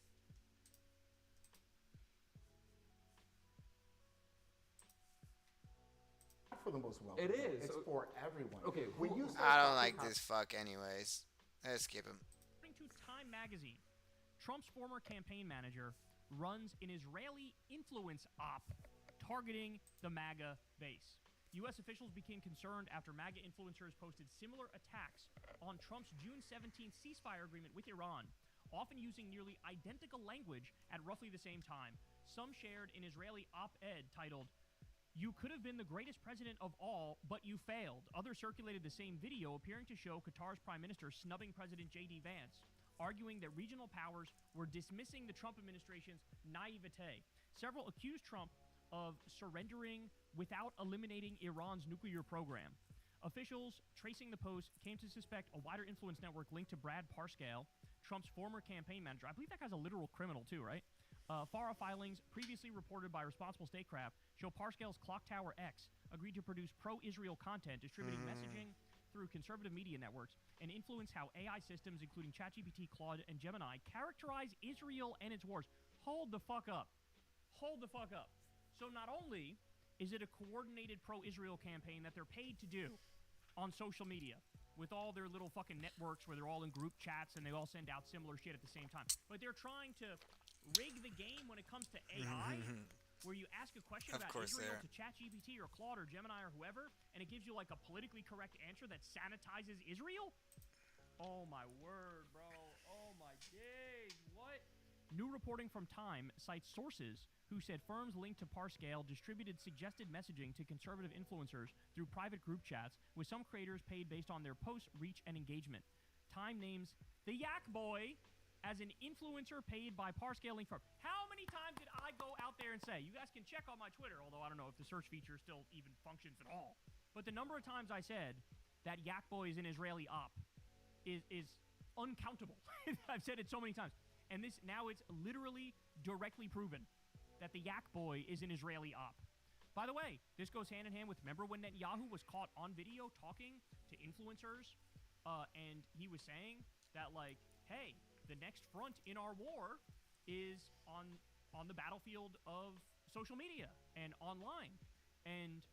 Not for the most wealthy. It is. It's for everyone. Okay, When you say I don't property like tax- this fuck anyways. Let's skip him. According to Time magazine, Trump's former campaign manager runs an Israeli influence op targeting the MAGA base. U.S. officials became concerned after MAGA influencers posted similar attacks on Trump's June 17th ceasefire agreement with Iran, often using nearly identical language at roughly the same time. Some shared an Israeli op-ed titled, "You could have been the greatest president of all, but you failed." Others circulated the same video appearing to show Qatar's prime minister snubbing President J.D. Vance, arguing that regional powers were dismissing the Trump administration's naivete. Several accused Trump of surrendering without eliminating Iran's nuclear program. Officials tracing the post came to suspect a wider influence network linked to Brad Parscale, Trump's former campaign manager. I believe that guy's a literal criminal too, right? FARA filings previously reported by Responsible Statecraft show Parscale's Clock Tower X agreed to produce pro-Israel content, distributing messaging through conservative media networks, and influence how AI systems, including ChatGPT, Claude, and Gemini, characterize Israel and its wars. Hold the fuck up. Hold the fuck up. So not only is it a coordinated pro-Israel campaign that they're paid to do on social media with all their little fucking networks where they're all in group chats and they all send out similar shit at the same time, but they're trying to rig the game when it comes to AI, where you ask a question Of about course they Israel are. to ChatGPT or Claude or Gemini or whoever, and it gives you like a politically correct answer that sanitizes Israel? Oh my word, bro. Oh my days. What? New reporting from Time cites sources who said firms linked to Parscale distributed suggested messaging to conservative influencers through private group chats, with some creators paid based on their posts, reach, and engagement. Time names the Yak Boy as an influencer paid by par scaling firm. How many times did I go out there and say, you guys can check on my Twitter, although I don't know if the search feature still even functions at all. But the number of times I said that Yak Boy is an Israeli op is uncountable. I've said it so many times. And this now it's literally directly proven that the Yak Boy is an Israeli op. By the way, this goes hand in hand with, remember when Netanyahu was caught on video talking to influencers, and he was saying that, like, hey, the next front in our war is on the battlefield of social media and online. And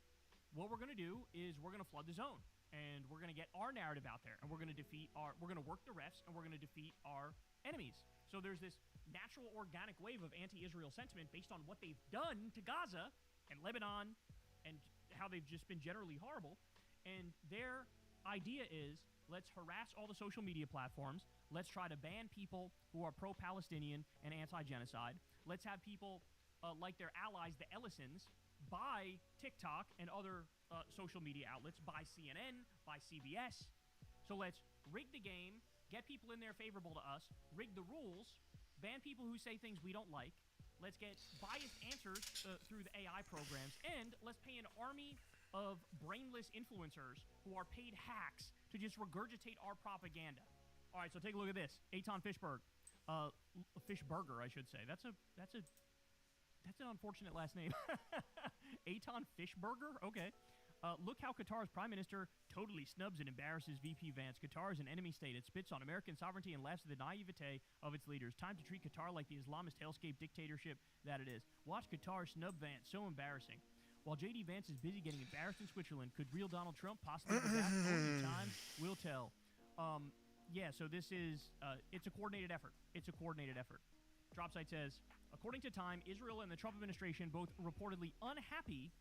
what we're going to do is we're going to flood the zone, and we're going to get our narrative out there, and we're going to work the refs, and we're going to defeat our enemies. So there's this natural organic wave of anti-Israel sentiment based on what they've done to Gaza and Lebanon and how they've just been generally horrible. And their idea is, let's harass all the social media platforms. Let's try to ban people who are pro-Palestinian and anti-genocide. Let's have people like their allies, the Ellisons, buy TikTok and other social media outlets, buy CNN, buy CBS. So let's rig the game, get people in there favorable to us, rig the rules, ban people who say things we don't like. Let's get biased answers through the AI programs, and let's pay an army of brainless influencers who are paid hacks to just regurgitate our propaganda. All right, so take a look at this. Eitan Fishberg. Fishburger, I should say. That's an unfortunate last name. Eitan Fishburger? Okay. Look how Qatar's prime minister totally snubs and embarrasses VP Vance. Qatar is an enemy state. It spits on American sovereignty and laughs at the naivete of its leaders. Time to treat Qatar like the Islamist hellscape dictatorship that it is. Watch Qatar snub Vance. So embarrassing. While J.D. Vance is busy getting embarrassed in Switzerland, could real Donald Trump possibly do that? Only time will tell. Yeah, so this is, it's a coordinated effort. It's a coordinated effort. Dropsite says, according to Time, Israel and the Trump administration both reportedly unhappy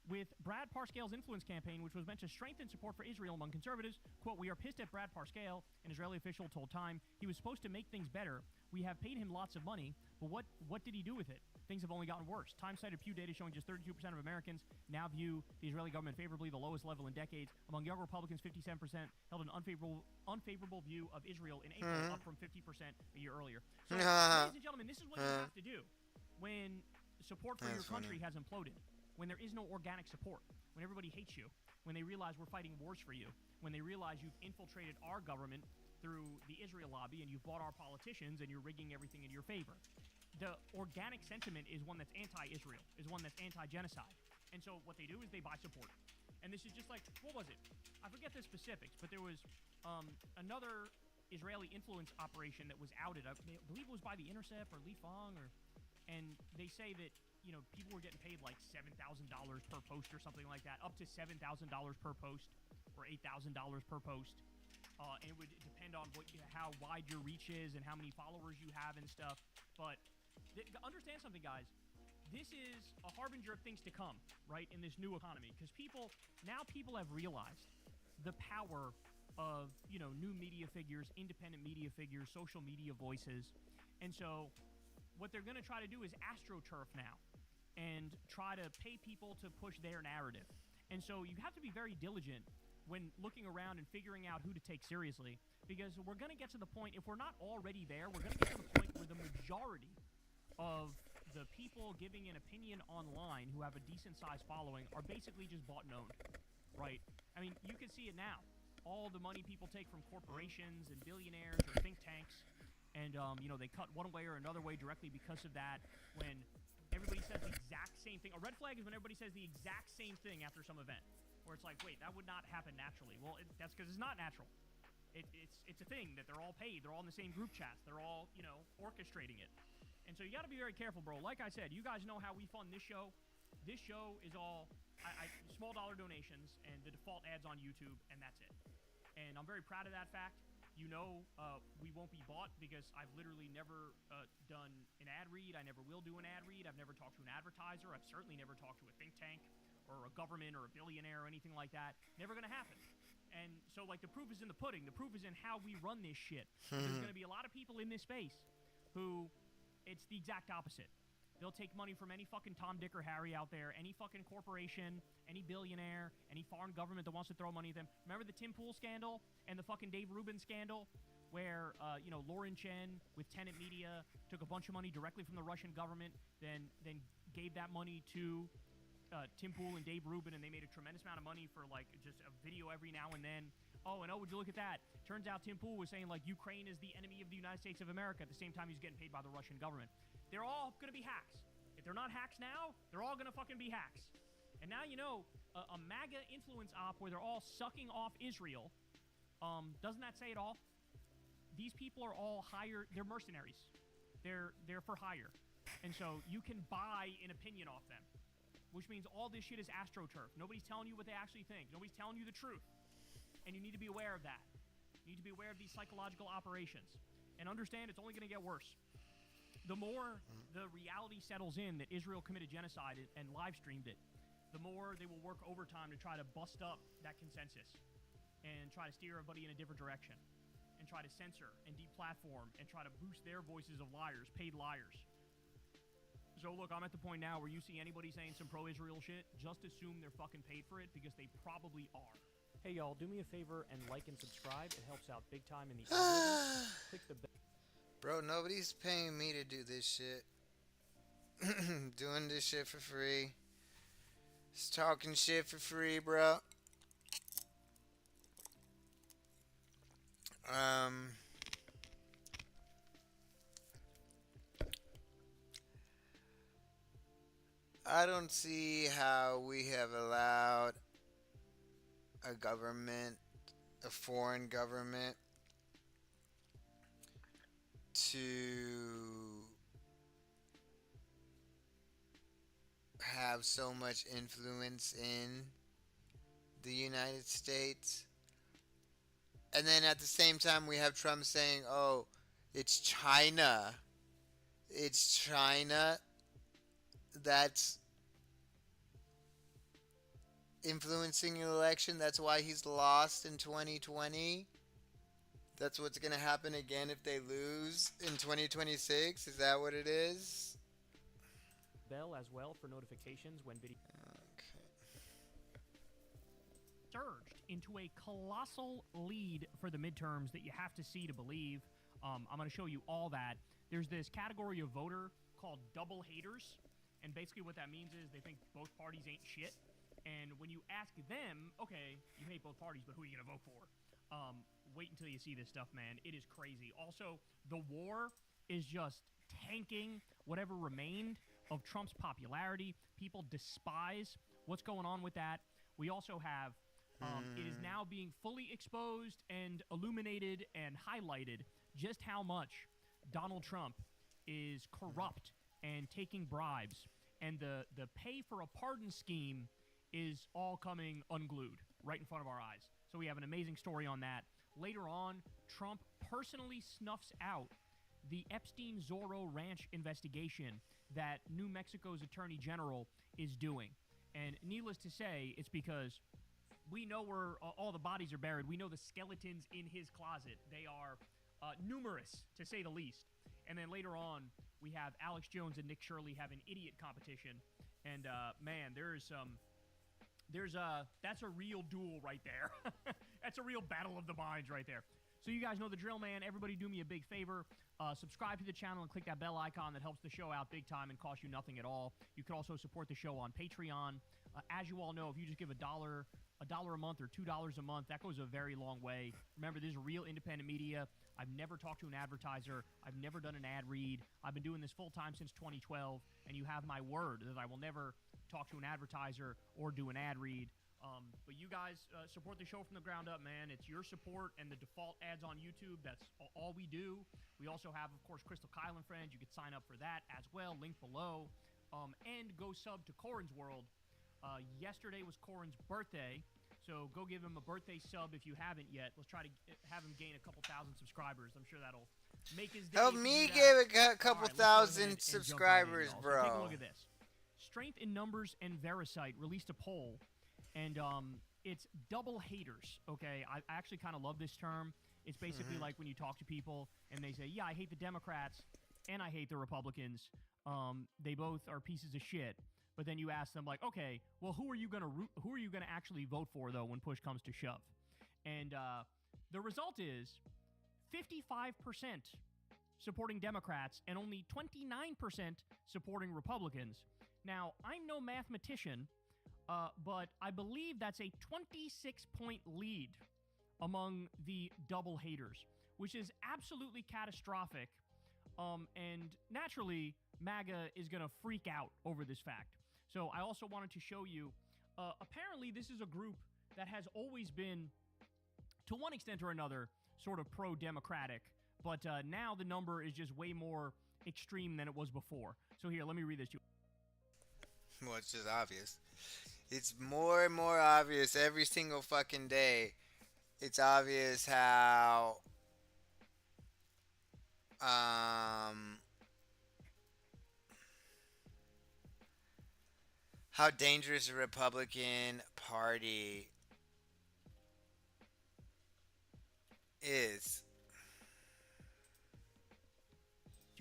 with Brad Parscale's influence campaign, which was meant to strengthen support for Israel among conservatives. Quote, we are pissed at Brad Parscale, an Israeli official told Time. He was supposed to make things better. We have paid him lots of money, but what did he do with it? Things have only gotten worse. Time cited Pew data showing just 32% of Americans now view the Israeli government favorably, the lowest level in decades. Among young Republicans, 57% held an unfavorable view of Israel in April, up from 50% a year earlier. So, ladies and gentlemen, this is what you have to do when support for your country has imploded, when there is no organic support, when everybody hates you, when they realize we're fighting wars for you, when they realize you've infiltrated our government through the Israel lobby and you've bought our politicians and you're rigging everything in your favor. The organic sentiment is one that's anti-Israel, is one that's anti-genocide. And so what they do is they buy support. And this is just like, what was it? I forget the specifics, but there was another Israeli influence operation that was outed. I believe it was by The Intercept or Lee Fong, and they say that, you know, people were getting paid like $7,000 per post or something like that, up to $7,000 per post or $8,000 per post. And it would depend on how wide your reach is and how many followers you have and stuff. But understand something, guys. This is a harbinger of things to come, right, in this new economy. Because people have realized the power of, you know, new media figures, independent media figures, social media voices. And so what they're going to try to do is astroturf now and try to pay people to push their narrative. And so you have to be very diligent when looking around and figuring out who to take seriously, because we're going to get to the point, if we're not already there, we're going to get to the point where the majority of the people giving an opinion online who have a decent-sized following are basically just bought and owned, right? I mean, you can see it now. All the money people take from corporations and billionaires or think tanks, and, you know, they cut one way or another way directly because of that. When everybody says the exact same thing. A red flag is when everybody says the exact same thing after some event, where it's like, wait, that would not happen naturally. Well, that's because it's not natural. It's a thing that they're all paid. They're all in the same group chats. They're all, you know, orchestrating it. And so you got to be very careful, bro. Like I said, you guys know how we fund this show. This show is all small dollar donations and the default ads on YouTube, and that's it. And I'm very proud of that fact. You know, we won't be bought because I've literally never done an ad read. I never will do an ad read. I've never talked to an advertiser. I've certainly never talked to a think tank or a government or a billionaire or anything like that. Never going to happen. And so, like, the proof is in the pudding. The proof is in how we run this shit. There's going to be a lot of people in this space who it's the exact opposite. They'll take money from any fucking Tom, Dick, or Harry out there, any fucking corporation, any billionaire, any foreign government that wants to throw money at them. Remember the Tim Pool scandal and the fucking Dave Rubin scandal? where Lauren Chen with Tenet Media took a bunch of money directly from the Russian government, then gave that money to Tim Pool and Dave Rubin, and they made a tremendous amount of money for like just a video every now and then. Oh, and would you look at that? Turns out Tim Pool was saying like Ukraine is the enemy of the United States of America at the same time he's getting paid by the Russian government. They're all going to be hacks. If they're not hacks now, they're all going to fucking be hacks. And now a MAGA influence op where they're all sucking off Israel. Doesn't that say it all? These people are all hired. They're mercenaries. They're for hire. And so you can buy an opinion off them, which means all this shit is astroturf. Nobody's telling you what they actually think. Nobody's telling you the truth. And you need to be aware of that. You need to be aware of these psychological operations. And understand it's only going to get worse. The more the reality settles in that Israel committed genocide and live streamed it, the more they will work overtime to try to bust up that consensus and try to steer everybody in a different direction and try to censor and deplatform and try to boost their voices of liars, paid liars. So look, I'm at the point now where you see anybody saying some pro-Israel shit, just assume they're fucking paid for it because they probably are. Hey y'all, do me a favor and like and subscribe. It helps out big time in the algorithm. Click the bell. Bro, nobody's paying me to do this shit. Doing this shit for free. Just talking shit for free, bro. I don't see how we have allowed a government, a foreign government, to have so much influence in the United States. And then at the same time, we have Trump saying, oh, it's China. It's China that's influencing an election. That's why he's lost in 2020. That's what's going to happen again if they lose in 2026. Is that what it is? Bell as well for notifications when video. Surged into a colossal lead for the midterms that you have to see to believe. I'm going to show you all that. There's this category of voter called double haters, and basically what that means is they think both parties ain't shit. And when you ask them, okay, you hate both parties, but who are you going to vote for? Wait until you see this stuff, man. It is crazy. Also, the war is just tanking whatever remained of Trump's popularity. People despise what's going on with that. We also have it is now being fully exposed and illuminated and highlighted just how much Donald Trump is corrupt and taking bribes. And the pay for a pardon scheme is all coming unglued right in front of our eyes. So we have an amazing story on that. Later on, Trump personally snuffs out the Epstein-Zorro Ranch investigation that New Mexico's Attorney General is doing. And needless to say, it's because we know where all the bodies are buried. We know the skeletons in his closet. They are numerous, to say the least. And then later on, we have Alex Jones and Nick Shirley have an idiot competition. And, man, that's a real duel right there. That's a real battle of the minds right there. So you guys know the drill, man. Everybody do me a big favor. Subscribe to the channel and click that bell icon. That helps the show out big time and costs you nothing at all. You can also support the show on Patreon. As you all know, if you just give $1 a month or $2 a month, that goes a very long way. Remember, this is real independent media. I've never talked to an advertiser. I've never done an ad read. I've been doing this full-time since 2012, and you have my word that I will never talk to an advertiser or do an ad read. But you guys support the show from the ground up, man. It's your support and the default ads on YouTube. That's all we do. We also have, of course, Crystal Kyle and Friends. You could sign up for that as well. Link below. And go sub to Corin's World. Yesterday was Corin's birthday. So go give him a birthday sub if you haven't yet. Let's try to have him gain a couple thousand subscribers. I'm sure that'll make his day. Help me give a couple thousand subscribers, bro. So take a look at this. Strength in Numbers and Verisight released a poll, and it's double haters, okay? I actually kind of love this term. It's basically like when you talk to people, and they say, yeah, I hate the Democrats, and I hate the Republicans. They both are pieces of shit. But then you ask them, like, okay, well, who are you gonna actually vote for, though, when push comes to shove? And the result is 55% supporting Democrats and only 29% supporting Republicans. Now, I'm no mathematician, but I believe that's a 26-point lead among the double haters, which is absolutely catastrophic. And naturally, MAGA is going to freak out over this fact. So I also wanted to show you, apparently this is a group that has always been, to one extent or another, sort of pro-democratic, but now the number is just way more extreme than it was before. So here, let me read this to you. Well, it's just obvious. It's more and more obvious every single fucking day. It's obvious how dangerous the Republican Party is.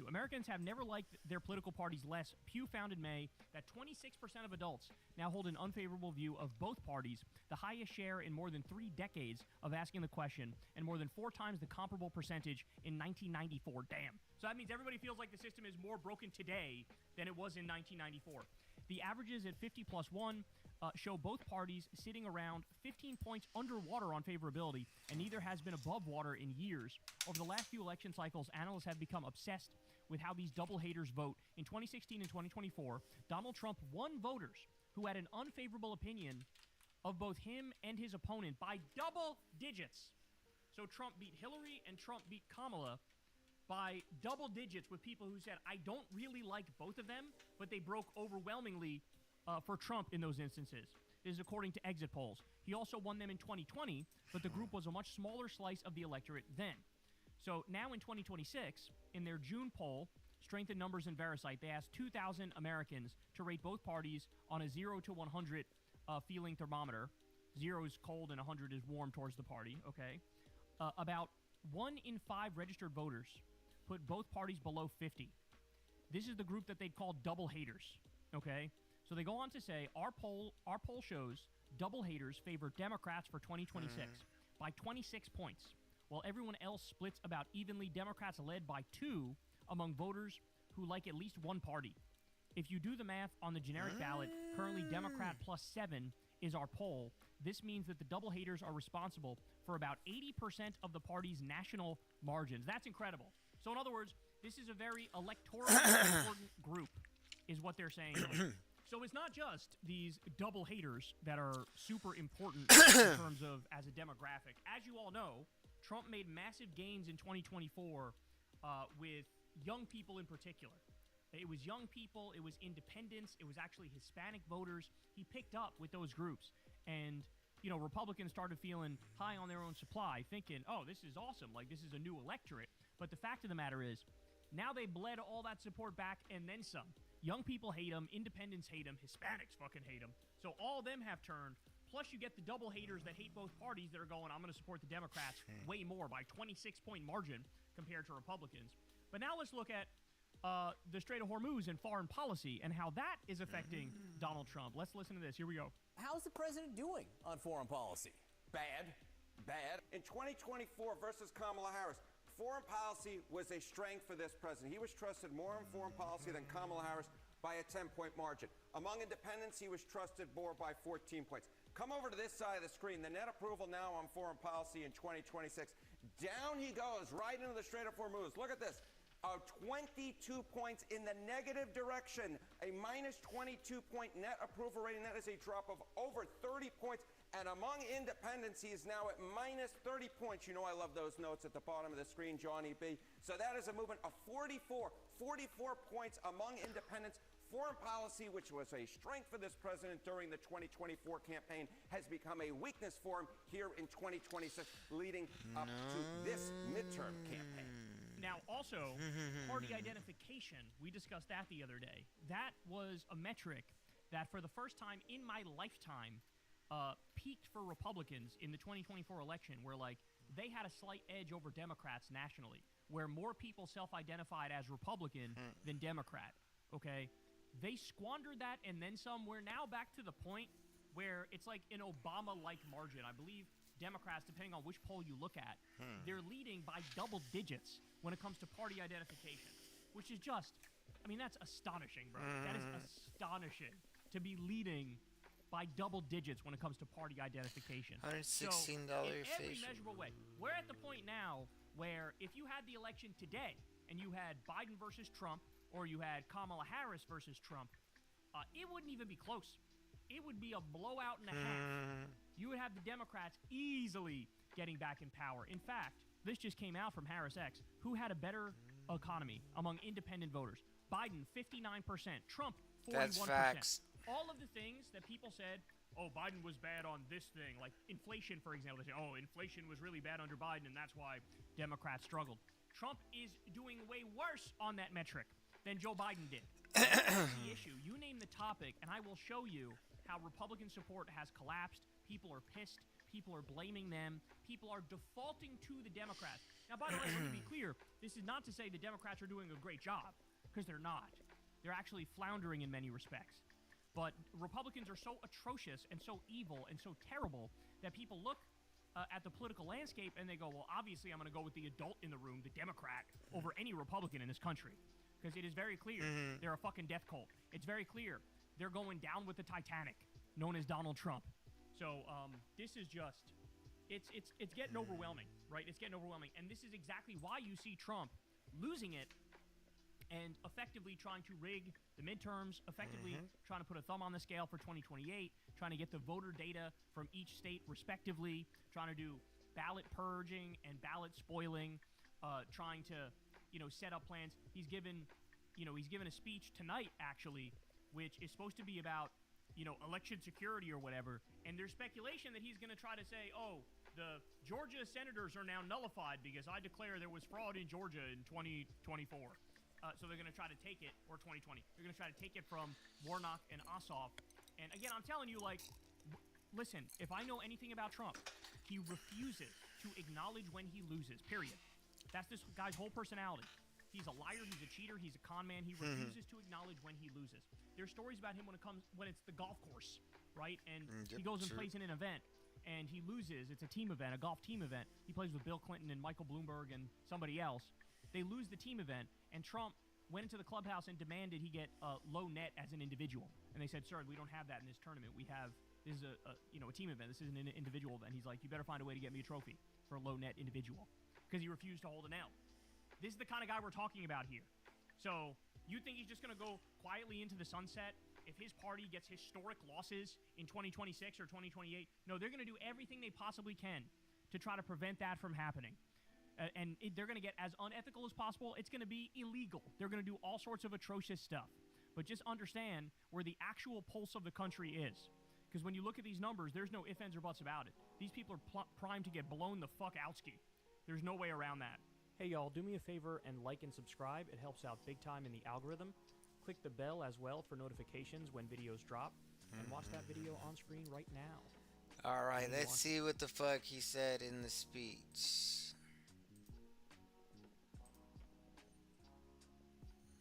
Americans have never liked their political parties less. Pew found in May that 26% of adults now hold an unfavorable view of both parties, the highest share in more than 3 decades of asking the question, and more than 4 times the comparable percentage in 1994. Damn. So that means everybody feels like the system is more broken today than it was in 1994. The averages at 50+1 show both parties sitting around 15 points underwater on favorability, and neither has been above water in years. Over the last few election cycles, analysts have become obsessed with how these double haters vote. In 2016 and 2024, Donald Trump won voters who had an unfavorable opinion of both him and his opponent by double digits. So Trump beat Hillary and Trump beat Kamala by double digits, with people who said, I don't really like both of them, but they broke overwhelmingly for Trump in those instances. This is according to exit polls. He also won them in 2020, but the group was a much smaller slice of the electorate then. So now in 2026, in their June poll, Strength in Numbers and Verisight, they asked 2,000 Americans to rate both parties on a 0 to 100 feeling thermometer. 0 is cold and 100 is warm towards the party, okay? About 1 in 5 registered voters put both parties below 50. This is the group that they'd call double haters, okay? So they go on to say, our poll shows double haters favor Democrats for 2026 by 26 points, while everyone else splits about evenly. Democrats led by 2 among voters who like at least one party. If you do the math on the generic ballot, currently Democrat plus 7 is our poll. This means that the double haters are responsible for about 80% of the party's national margins. That's incredible. So in other words, this is a very electorally important group, is what they're saying here. So it's not just these double haters that are super important in terms of as a demographic. As you all know, Trump made massive gains in 2024 with young people in particular. It was young people, it was independents, it was actually Hispanic voters. He picked up with those groups. And, you know, Republicans started feeling high on their own supply, thinking, oh, this is awesome, like this is a new electorate. But the fact of the matter is, now they bled all that support back and then some. Young people hate him, independents hate him, Hispanics fucking hate him. So all of them have turned. Plus you get the double haters that hate both parties that are going, I'm going to support the Democrats way more by 26-point margin compared to Republicans. But now let's look at the Strait of Hormuz and foreign policy and how that is affecting Donald Trump. Let's listen to this. Here we go. How's the president doing on foreign policy? Bad. In 2024 versus Kamala Harris, foreign policy was a strength for this president. He was trusted more in foreign policy than Kamala Harris by a 10-point margin. Among independents, he was trusted more by 14 points. Come over to this side of the screen. The net approval now on foreign policy in 2026. Down he goes, right into the Strait of Hormuz. Look at this. 22 points in the negative direction. A minus 22-point net approval rating. That is a drop of over 30 points. And among independents, he is now at minus 30 points. You know I love those notes at the bottom of the screen, Johnny B. So that is a movement of 44 points among independents. Foreign policy, which was a strength for this president during the 2024 campaign, has become a weakness for him here in 2026, leading up to this midterm campaign. Now, also, party identification, we discussed that the other day. That was a metric that for the first time in my lifetime peaked for Republicans in the 2024 election, where, like, they had a slight edge over Democrats nationally, where more people self-identified as Republican than Democrat, okay? They squandered that and then some. We're now back to the point where it's like an Obama-like margin. I believe Democrats, depending on which poll you look at, they're leading by double digits when it comes to party identification, which is just, I mean, that's astonishing, bro. That is astonishing to be leading by double digits when it comes to party identification. $116 in every facial. measurable way. We're at the point now where if you had the election today and you had Biden versus Trump or you had Kamala Harris versus Trump, it wouldn't even be close. It would be a blowout and a half. You would have the Democrats easily getting back in power. In fact, this just came out from Harris X. Who had a better economy among independent voters? Biden, 59%. Trump, 41%. That's facts. All of the things that people said, oh, Biden was bad on this thing, like inflation, for example. They say, oh, inflation was really bad under Biden, and that's why Democrats struggled. Trump is doing way worse on that metric than Joe Biden did. That's the issue. You name the topic, and I will show you how Republican support has collapsed. People are pissed. People are blaming them. People are defaulting to the Democrats. Now, by the way, let me be clear. This is not to say the Democrats are doing a great job, because they're not. They're actually floundering in many respects. But Republicans are so atrocious and so evil and so terrible that people look at the political landscape and they go, well, obviously I'm going to go with the adult in the room, the Democrat, over any Republican in this country. Because it is very clear they're a fucking death cult. It's very clear they're going down with the Titanic, known as Donald Trump. So this is just, it's getting overwhelming, right? It's getting overwhelming. And this is exactly why you see Trump losing it and effectively trying to rig the midterms, effectively trying to put a thumb on the scale for 2028, trying to get the voter data from each state respectively, trying to do ballot purging and ballot spoiling, trying to, set up plans. He's given a speech tonight, actually, which is supposed to be about, election security or whatever, and there's speculation that he's going to try to say, oh, the Georgia senators are now nullified because I declare there was fraud in Georgia in 2024. So they're going to try to take it, or 2020. They're going to try to take it from Warnock and Ossoff. And again, I'm telling you, listen, if I know anything about Trump, he refuses to acknowledge when he loses, period. That's this guy's whole personality. He's a liar, he's a cheater, he's a con man. He refuses to acknowledge when he loses. There's stories about him when it's the golf course, right? And he goes and plays in an event, and he loses. It's a team event, a golf team event. He plays with Bill Clinton and Michael Bloomberg and somebody else. They lose the team event, and Trump went into the clubhouse and demanded he get a low net as an individual. And they said, sir, we don't have that in this tournament. This is a team event. This isn't an individual event. He's like, you better find a way to get me a trophy for a low net individual, because he refused to hold an L. This is the kind of guy we're talking about here. So you think he's just going to go quietly into the sunset if his party gets historic losses in 2026 or 2028? No, they're going to do everything they possibly can to try to prevent that from happening. They're going to get as unethical as possible. It's going to be illegal. They're going to do all sorts of atrocious stuff. But just understand where the actual pulse of the country is. Because when you look at these numbers, there's no ifs, ands, or buts about it. These people are primed to get blown the fuck outski. There's no way around that. Hey y'all, do me a favor and like and subscribe. It helps out big time in the algorithm. Click the bell as well for notifications when videos drop. And watch that video on screen right now. Alright, let's see what the fuck he said in the speech.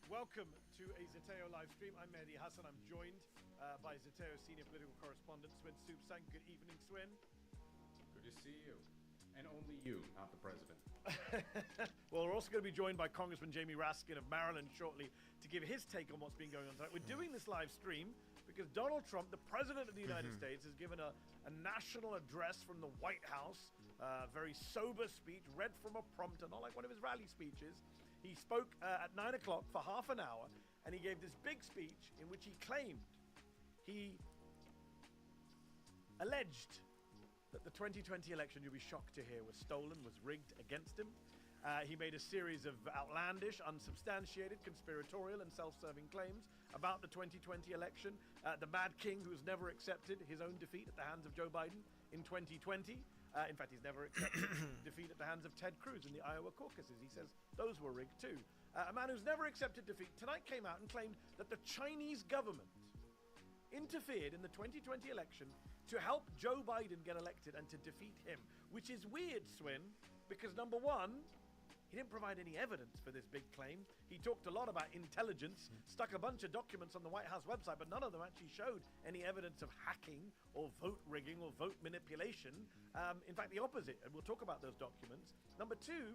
Welcome to a Zeteo live stream. I'm Mehdi Hassan. I'm joined by Zeteo senior political correspondent Swin Soupsang. Good evening, Swin. Good to see you. And only you, not the president. Well, we're also going to be joined by Congressman Jamie Raskin of Maryland shortly to give his take on what's been going on tonight. We're doing this live stream because Donald Trump, the president of the United States, has given a national address from the White House, very sober speech, read from a prompter, not like one of his rally speeches. He spoke at 9 o'clock for half an hour, and he gave this big speech in which he alleged that the 2020 election, you'll be shocked to hear, was stolen, was rigged against him. He made a series of outlandish, unsubstantiated, conspiratorial, and self-serving claims about the 2020 election. The Mad King, who's never accepted his own defeat at the hands of Joe Biden in 2020. In fact, he's never accepted defeat at the hands of Ted Cruz in the Iowa caucuses. He says those were rigged too. A man who's never accepted defeat tonight came out and claimed that the Chinese government interfered in the 2020 election to help Joe Biden get elected and to defeat him, which is weird, Swin, because number one, He didn't provide any evidence for this big claim. He talked a lot about intelligence, stuck a bunch of documents on the White House website, but none of them actually showed any evidence of hacking or vote rigging or vote manipulation. In fact, the opposite, and we'll talk about those documents. Number two,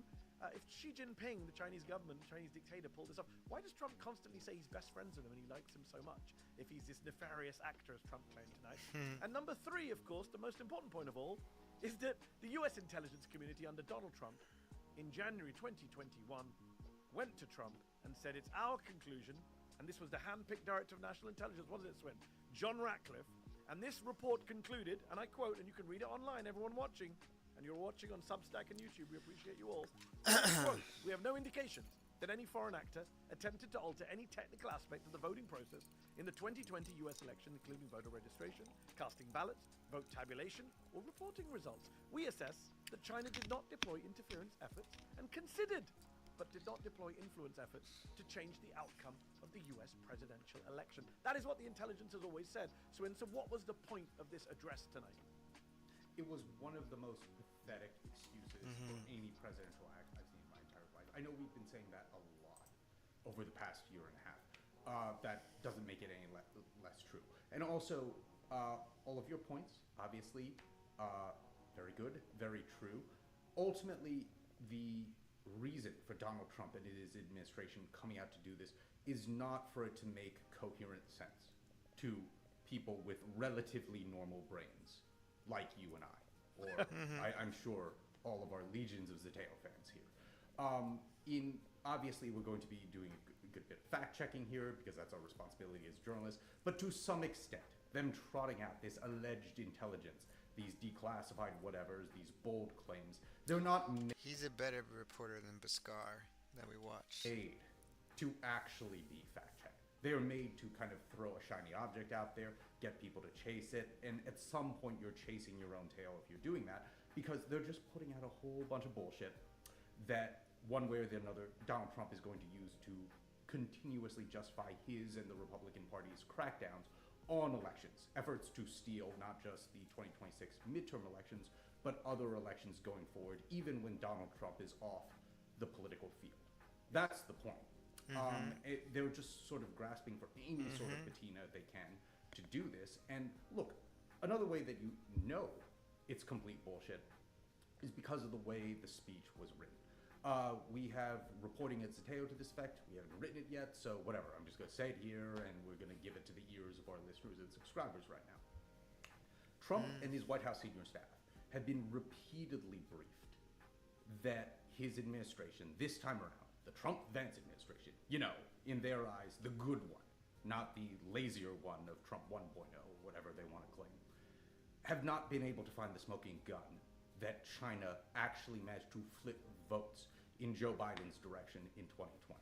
if Xi Jinping, the Chinese government, the Chinese dictator, pulled this off, why does Trump constantly say he's best friends with him and he likes him so much if he's this nefarious actor, as Trump claimed tonight? And number three, of course, the most important point of all, is that the US intelligence community under Donald Trump in January 2021 went to Trump and said, it's our conclusion, and this was the hand-picked director of national intelligence, wasn't it, Swin? John Ratcliffe. And this report concluded, and I quote, and you can read it online, everyone watching, and you're watching on Substack and YouTube, we appreciate you all. Quote, we have no indications that any foreign actor attempted to alter any technical aspect of the voting process in the 2020 US election, including voter registration, casting ballots, vote tabulation, or reporting results. We assess that China did not deploy interference efforts and considered, but did not deploy influence efforts to change the outcome of the US presidential election. That is what the intelligence has always said. So what was the point of this address tonight? It was one of the most pathetic excuses for any presidential act I've seen in my entire life. I know we've been saying that a lot over the past year and a half. That doesn't make it any less true. And also, all of your points, obviously, very good, very true. Ultimately, the reason for Donald Trump and his administration coming out to do this is not for it to make coherent sense to people with relatively normal brains, like you and I, or I'm sure all of our legions of Zateo fans here. Obviously, we're going to be doing a good bit of fact-checking here, because that's our responsibility as journalists, but to some extent, them trotting out this alleged intelligence, these declassified whatevers, these bold claims, they're not He's a better reporter than Bhaskar that we watched. made to actually be fact-checked. They're made to kind of throw a shiny object out there, get people to chase it, and at some point you're chasing your own tail if you're doing that, because they're just putting out a whole bunch of bullshit that one way or the other Donald Trump is going to use to continuously justify his and the Republican Party's crackdowns on elections, efforts to steal not just the 2026 midterm elections, but other elections going forward, even when Donald Trump is off the political field. That's the point. They're just sort of grasping for any sort of patina they can to do this. And look, another way that you know it's complete bullshit is because of the way the speech was written. We have reporting at Zateo to this effect. We haven't written it yet, so whatever. I'm just going to say it here, and we're going to give it to the ears of our listeners and subscribers right now. Trump and his White House senior staff have been repeatedly briefed that his administration, this time around, the Trump-Vance administration, you know, in their eyes, the good one, not the lazier one of Trump 1.0, whatever they want to claim, have not been able to find the smoking gun that China actually managed to flip votes in Joe Biden's direction in 2020.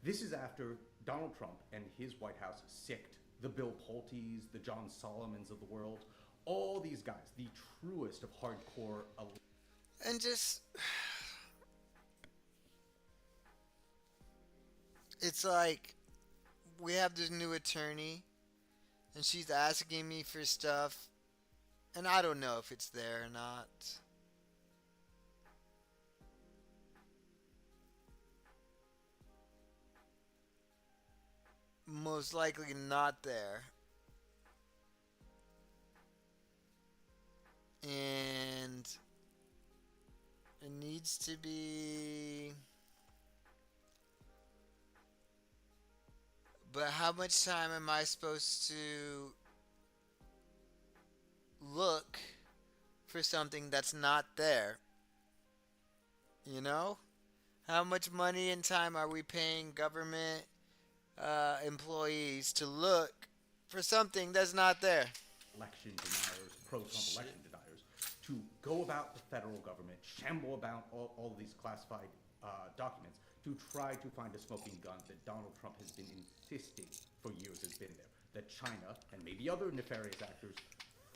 This is after Donald Trump and his White House sicked the Bill Pulte's, the John Solomons of the world, all these guys, the truest of hardcore. And just, it's like, we have this new attorney, and she's asking me for stuff, and I don't know if it's there or not. Most likely not there. And it needs to be. But how much time am I supposed to look for something that's not there? You know? How much money and time are we paying government employees to look for something that's not there? Election deniers, pro-Trump election deniers, to go about the federal government, shamble about all these classified documents, to try to find a smoking gun that Donald Trump has been insisting for years has been there. That China, and maybe other nefarious actors,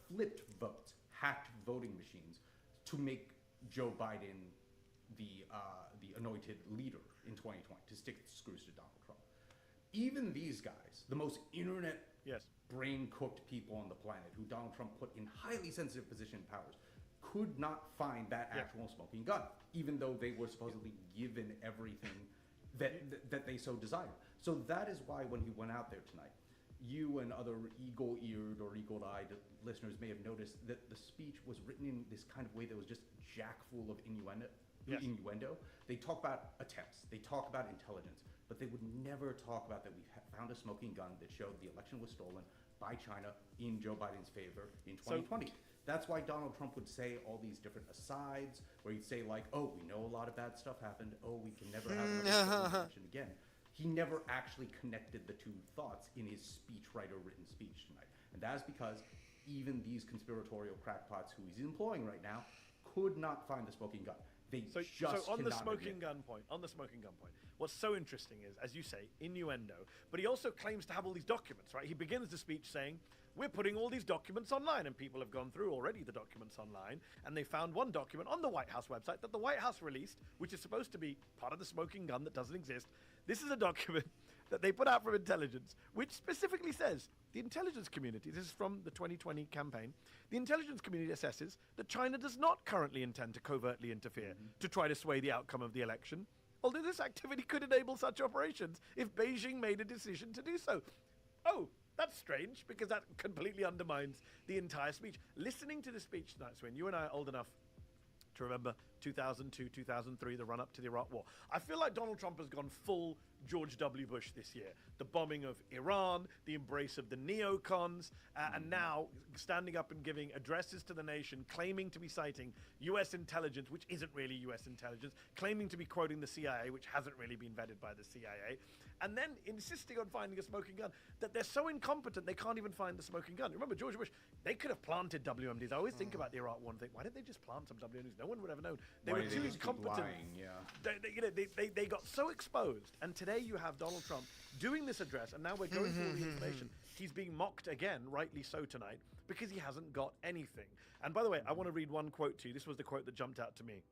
flipped votes, hacked voting machines to make Joe Biden the anointed leader in 2020, to stick the screws to Donald Trump. Even these guys, the most brain-cooked people on the planet, who Donald Trump put in highly sensitive position powers, could not find that actual smoking gun, even though they were supposedly given everything that they so desired. So that is why when he went out there tonight, you and other eagle-eared or eagle-eyed listeners may have noticed that the speech was written in this kind of way that was just jack full of innuendo. They talk about attempts, they talk about intelligence, but they would never talk about that we found a smoking gun that showed the election was stolen by China in Joe Biden's favor in 2020. That's why Donald Trump would say all these different asides, where he'd say like, oh, we know a lot of bad stuff happened, oh, we can never have another election again. He never actually connected the two thoughts in his speechwriter written speech tonight. And that is because even these conspiratorial crackpots who he's employing right now could not find the smoking gun. So on the smoking gun point, what's so interesting is, as you say, innuendo, but he also claims to have all these documents, right? He begins the speech saying, we're putting all these documents online, and people have gone through already the documents online, and they found one document on the White House website that the White House released, which is supposed to be part of the smoking gun that doesn't exist. This is a document that they put out from intelligence, which specifically says the intelligence community, this is from the 2020 campaign, the intelligence community assesses that China does not currently intend to covertly interfere to try to sway the outcome of the election, although this activity could enable such operations if Beijing made a decision to do so. Oh, that's strange, because that completely undermines the entire speech. Listening to the speech tonight, Swin, you and I are old enough to remember 2002, 2003, the run-up to the Iraq War. I feel like Donald Trump has gone full George W. Bush this year. The bombing of Iran, the embrace of the neocons, and now standing up and giving addresses to the nation, claiming to be citing U.S. intelligence, which isn't really U.S. intelligence, claiming to be quoting the CIA, which hasn't really been vetted by the CIA, and then insisting on finding a smoking gun, that they're so incompetent they can't even find the smoking gun. Remember, George Bush, they could have planted WMDs. I always think about the Iraq War and think, why did they just plant some WMDs? No one would have known. They were too incompetent. They got so exposed. And today you have Donald Trump doing this address, and now we're going through all the information. He's being mocked again, rightly so tonight, because he hasn't got anything. And by the way, I want to read one quote to you. This was the quote that jumped out to me.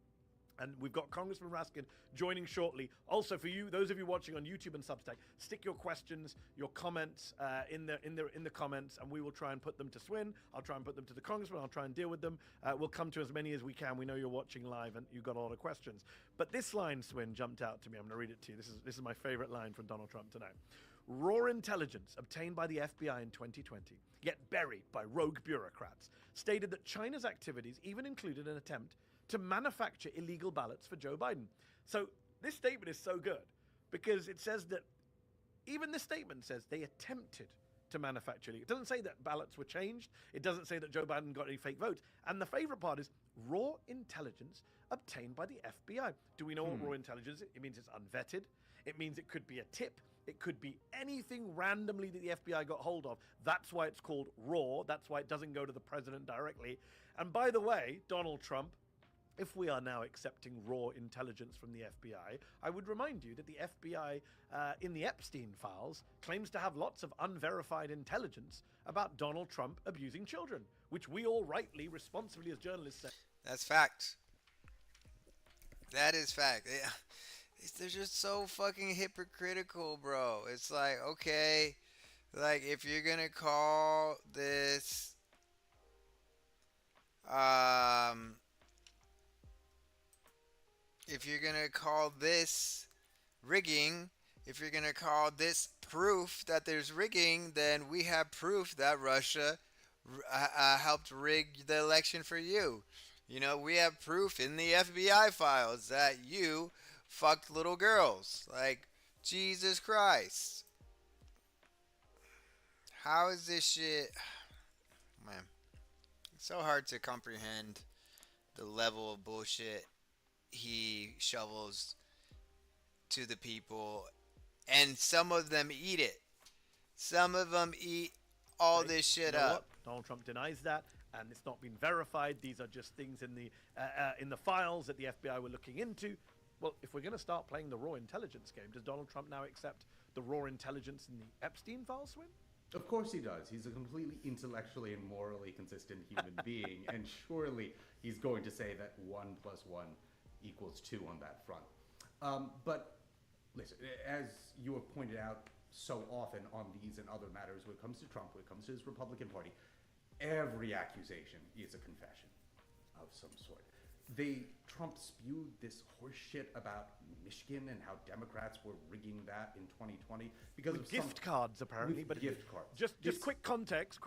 And we've got Congressman Raskin joining shortly. Also, for you, those of you watching on YouTube and Substack, stick your questions, your comments in the comments, and we will try and put them to Swin. I'll try and put them to the Congressman. I'll try and deal with them. We'll come to as many as we can. We know you're watching live, and you've got a lot of questions. But this line, Swin, jumped out to me. I'm going to read it to you. This is my favorite line from Donald Trump tonight. Raw intelligence obtained by the FBI in 2020, yet buried by rogue bureaucrats, stated that China's activities even included an attempt to manufacture illegal ballots for Joe Biden. So this statement is so good because it says that even this statement says they attempted to manufacture illegal. It doesn't say that ballots were changed. It doesn't say that Joe Biden got any fake votes. And the favorite part is raw intelligence obtained by the FBI. Do we know what raw intelligence is? It means it's unvetted. It means it could be a tip. It could be anything randomly that the FBI got hold of. That's why it's called raw. That's why it doesn't go to the president directly. And by the way, Donald Trump, if we are now accepting raw intelligence from the FBI, I would remind you that the FBI in the Epstein files claims to have lots of unverified intelligence about Donald Trump abusing children, which we all rightly, responsibly as journalists say. That's fact. That is fact. They're just so fucking hypocritical, bro. It's like, okay, like if you're gonna call this if you're gonna call this rigging, if you're gonna call this proof that there's rigging, then we have proof that Russia helped rig the election for you. You know, we have proof in the FBI files that you fucked little girls. Like, Jesus Christ. How is this shit? Man, it's so hard to comprehend the level of bullshit he shovels to the people, and some of them eat it. Some of them eat all this shit up. What? Donald Trump denies that, and it's not been verified. These are just things in the files that the FBI were looking into. Well, if we're going to start playing the raw intelligence game, does Donald Trump now accept the raw intelligence in the Epstein files, Swin? Of course he does. He's a completely intellectually and morally consistent human being, and surely he's going to say that 1 + 1 = 2 on that front. But listen, as you have pointed out so often on these and other matters, when it comes to Trump, when it comes to his Republican Party, every accusation is a confession. of some sort. Trump spewed this horse shit about Michigan and how Democrats were rigging that in 2020 because with of gift cards, apparently. But gift cards. Just quick context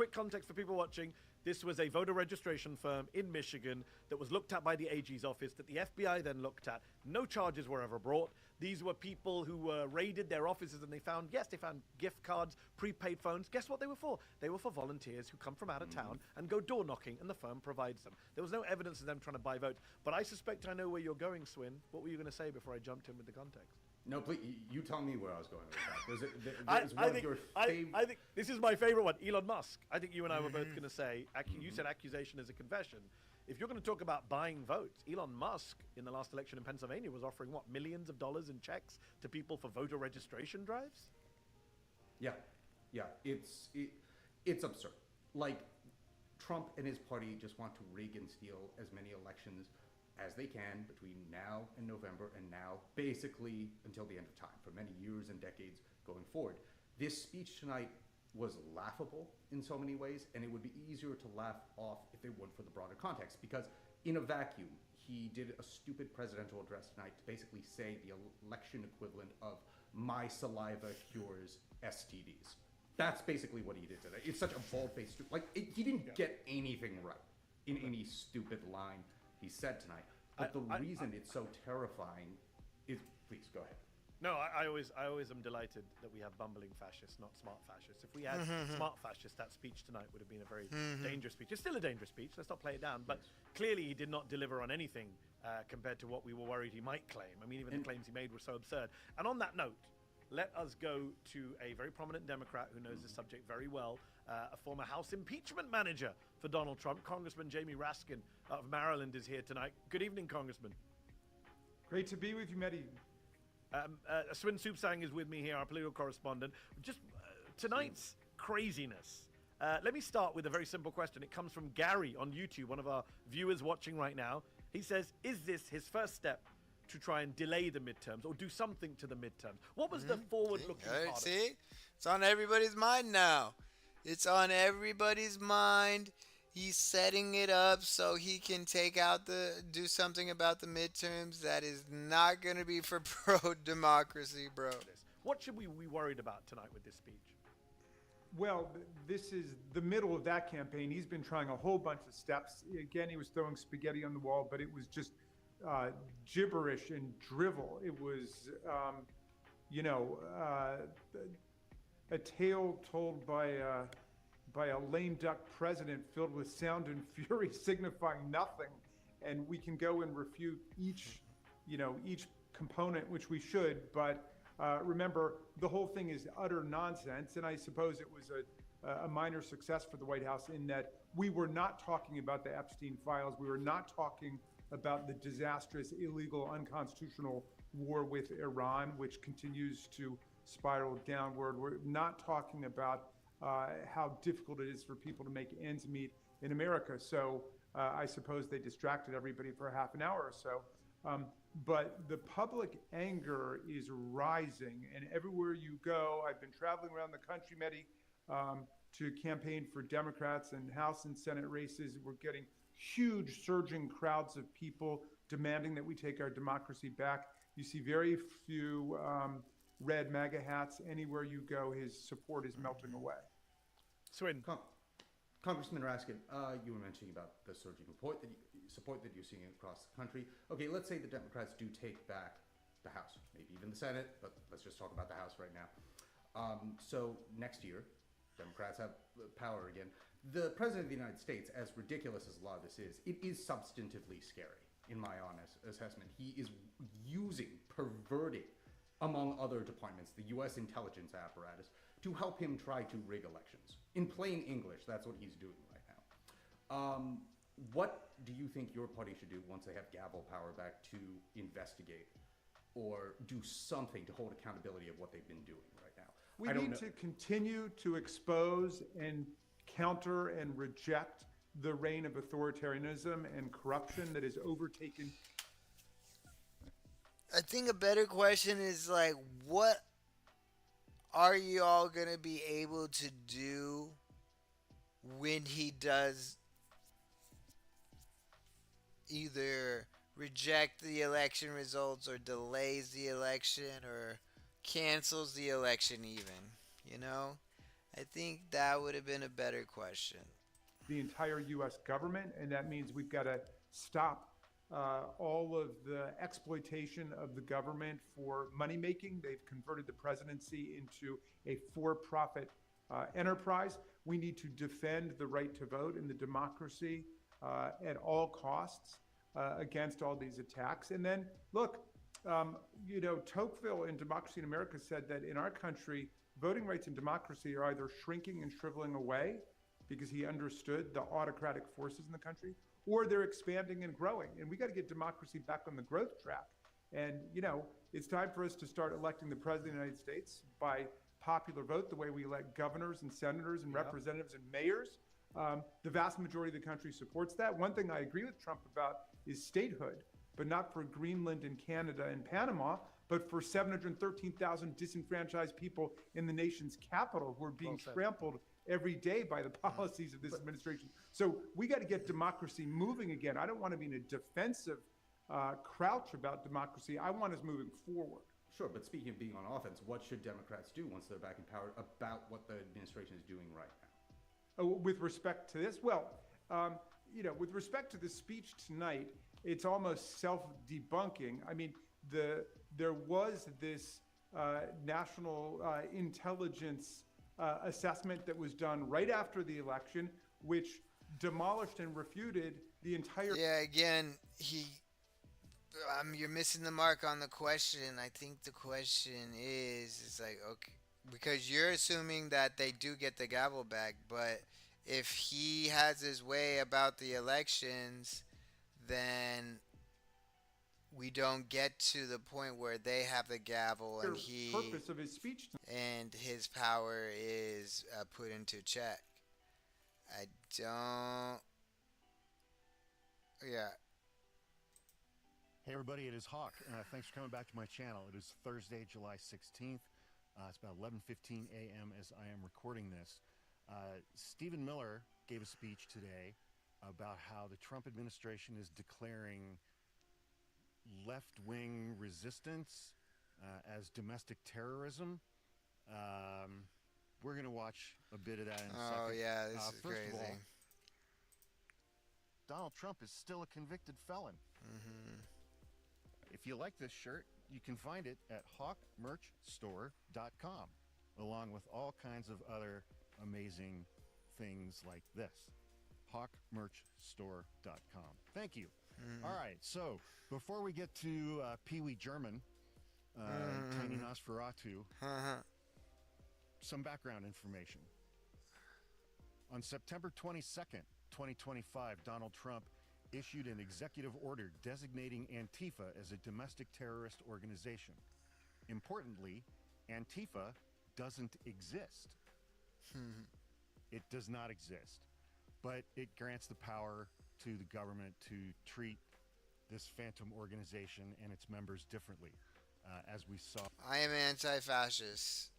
for people watching. This was a voter registration firm in Michigan that was looked at by the AG's office, that the FBI then looked at. No charges were ever brought. These were people who raided their offices, and they found gift cards, prepaid phones. Guess what they were for? They were for volunteers who come from out of town and go door knocking, and the firm provides them. There was no evidence of them trying to buy votes. But I suspect I know where you're going, Swin. What were you going to say before I jumped in with the context? No, please, you tell me where I was going with that. I think this is my favorite one, Elon Musk. I think you and I were both going to say, you said accusation is a confession. If you're going to talk about buying votes, Elon Musk in the last election in Pennsylvania was offering, millions of dollars in checks to people for voter registration drives? Yeah. It's absurd. Like, Trump and his party just want to rig and steal as many elections as they can between now and November, and now basically until the end of time, for many years and decades going forward. This speech tonight was laughable in so many ways, and it would be easier to laugh off if it weren't for the broader context, because in a vacuum, he did a stupid presidential address tonight to basically say the election equivalent of my saliva cures STDs. That's basically what he did today. It's such a bald-faced, he didn't get anything right in any stupid line he said tonight. But the reason it's so terrifying is, please go ahead. No, I always am delighted that we have bumbling fascists, not smart fascists. If we had smart fascists, that speech tonight would have been a very dangerous speech. It's still a dangerous speech. Let's not play it down. But clearly he did not deliver on anything compared to what we were worried he might claim. I mean, even the claims he made were so absurd. And on that note, let us go to a very prominent Democrat who knows this subject very well, a former House impeachment manager for Donald Trump. Congressman Jamie Raskin of Maryland is here tonight. Good evening, Congressman. Great to be with you, Mehdi. Swin Soupsang is with me here, our political correspondent. Just tonight's craziness. Let me start with a very simple question. It comes from Gary on YouTube, one of our viewers watching right now. He says, is this his first step to try and delay the midterms or do something to the midterms? What was the forward-looking part of it? See? It's on everybody's mind now. It's on everybody's mind. He's setting it up so he can do something about the midterms that is not going to be for pro-democracy, bro. What should we be worried about tonight with this speech? Well, this is the middle of that campaign. He's been trying a whole bunch of steps. Again, he was throwing spaghetti on the wall, but it was just gibberish and drivel. It was, a tale told by a lame duck president filled with sound and fury signifying nothing. And we can go and refute each component, which we should, but remember, the whole thing is utter nonsense. And I suppose it was a minor success for the White House in that we were not talking about the Epstein files. We were not talking about the disastrous, illegal, unconstitutional war with Iran, which continues to spiral downward. We're not talking about how difficult it is for people to make ends meet in America. So I suppose they distracted everybody for half an hour or so. But the public anger is rising, and everywhere you go, I've been traveling around the country, Mehdi, to campaign for Democrats and House and Senate races. We're getting huge surging crowds of people demanding that we take our democracy back. You see very few red MAGA hats. Anywhere you go, his support is melting away. Swin. Congressman Raskin, you were mentioning about the surging support that you're seeing across the country. Okay, let's say the Democrats do take back the House, maybe even the Senate, but let's just talk about the House right now. So next year, Democrats have power again. The President of the United States, as ridiculous as a lot of this is, it is substantively scary, in my honest assessment. He is perverting, among other departments, the U.S. intelligence apparatus to help him try to rig elections. In plain English, that's what he's doing right now. What do you think your party should do once they have gavel power back to investigate or do something to hold accountability of what they've been doing right now? We need to continue to expose and counter and reject the reign of authoritarianism and corruption that has overtaken. I think a better question is what are you all going to be able to do when he does either reject the election results or delays the election or cancels the election even, you know? I think that would have been a better question. The entire U.S. government, and that means we've got to stop all of the exploitation of the government for money making. They've converted the presidency into a for-profit enterprise. We need to defend the right to vote and the democracy at all costs against all these attacks. And then, look, Tocqueville in Democracy in America said that in our country, voting rights and democracy are either shrinking and shriveling away because he understood the autocratic forces in the country, or they're expanding and growing. And we got to get democracy back on the growth track. And, it's time for us to start electing the President of the United States by popular vote, the way we elect governors and senators and representatives and mayors. The vast majority of the country supports that. One thing I agree with Trump about is statehood, but not for Greenland and Canada and Panama, but for 713,000 disenfranchised people in the nation's capital who are being trampled every day by the policies of this administration. So we got to get democracy moving again. I don't want to be in a defensive crouch about democracy. I want us moving forward. Sure, but speaking of being on offense, what should Democrats do once they're back in power about what the administration is doing right now? With respect to this, well, with respect to the speech tonight, it's almost self-debunking. I mean, there was this national intelligence assessment that was done right after the election, which demolished and refuted the entire. Yeah, again, you're missing the mark on the question. I think the question is like, okay, because you're assuming that they do get the gavel back, but if he has his way about the elections, then we don't get to the point where they have the gavel and purpose of his speech and his power is put into check. I don't. Yeah. Hey everybody, it is Hawk. Thanks for coming back to my channel. It is Thursday, July 16th. It's about 11:15 a.m. as I am recording this. Stephen Miller gave a speech today about how the Trump administration is declaring left-wing resistance as domestic terrorism. We're going to watch a bit of that in a second. Oh, yeah, this is first crazy. Of all, Donald Trump is still a convicted felon. Mm-hmm. If you like this shirt, you can find it at hawkmerchstore.com, along with all kinds of other amazing things like this. hawkmerchstore.com. Thank you. Mm-hmm. All right, so before we get to Pee Wee German, Tiny Nosferatu, some background information. On September 22nd, 2025, Donald Trump issued an executive order designating Antifa as a domestic terrorist organization. Importantly, Antifa doesn't exist. It does not exist. But it grants the power to the government to treat this phantom organization and its members differently, as we saw. I am anti-fascist.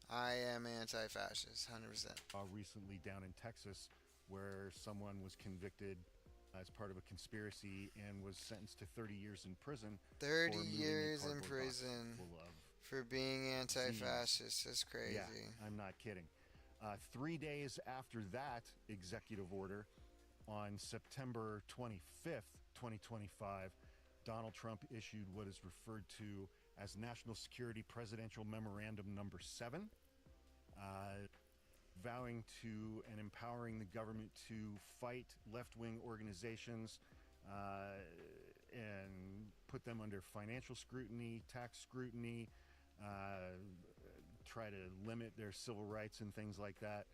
I am anti-fascist, 100%. Recently down in Texas, where someone was convicted as part of a conspiracy and was sentenced to 30 years in prison. 30 years in prison for being anti-fascist. That's crazy. Yeah, I'm not kidding. 3 days after that executive order, on September 25th, 2025, Donald Trump issued what is referred to as National Security Presidential Memorandum Number 7, vowing to and empowering the government to fight left-wing organizations and put them under financial scrutiny, tax scrutiny, try to limit their civil rights and things like that.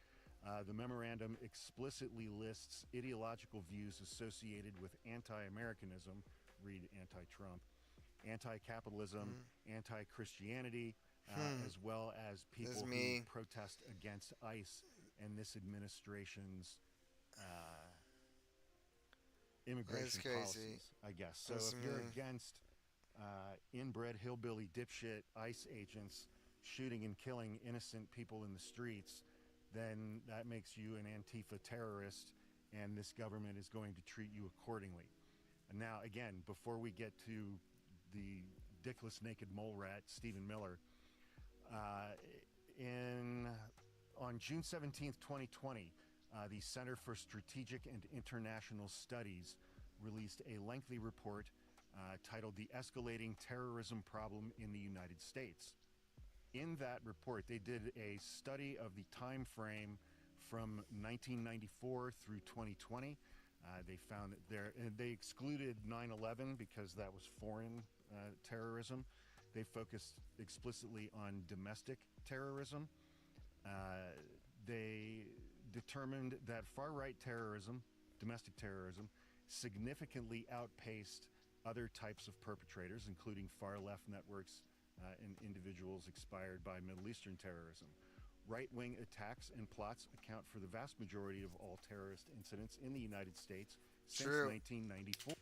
The memorandum explicitly lists ideological views associated with anti-Americanism, read anti-Trump, anti-capitalism, anti-Christianity, as well as people who protest against ICE and this administration's immigration policies, I guess. So if you're against inbred hillbilly dipshit ICE agents shooting and killing innocent people in the streets, then that makes you an Antifa terrorist, and this government is going to treat you accordingly. And now, again, before we get to the dickless naked mole rat, Stephen Miller, on June 17th, 2020, the Center for Strategic and International Studies released a lengthy report titled The Escalating Terrorism Problem in the United States. In that report, they did a study of the time frame from 1994 through 2020. They found that they excluded 9/11 because that was foreign terrorism. They focused explicitly on domestic terrorism. They determined that far-right terrorism, domestic terrorism, significantly outpaced other types of perpetrators, including far-left networks and individuals inspired by Middle Eastern terrorism. Right-wing attacks and plots account for the vast majority of all terrorist incidents in the United States since 1994.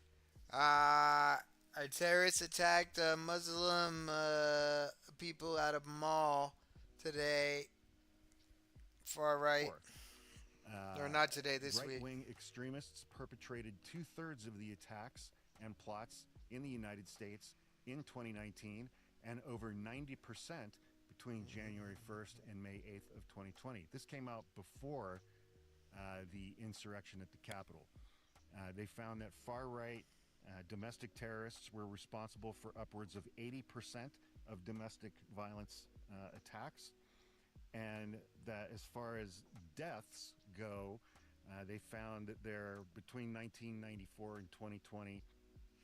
A terrorist attacked Muslim people at a mall today. Far right. Or not today, this week. Right-wing extremists perpetrated 2/3 of the attacks and plots in the United States in 2019, and over 90% between January 1st and May 8th of 2020. This came out before the insurrection at the Capitol. They found that far-right domestic terrorists were responsible for upwards of 80% of domestic violence attacks, and that as far as deaths go, they found that between 1994 and 2020,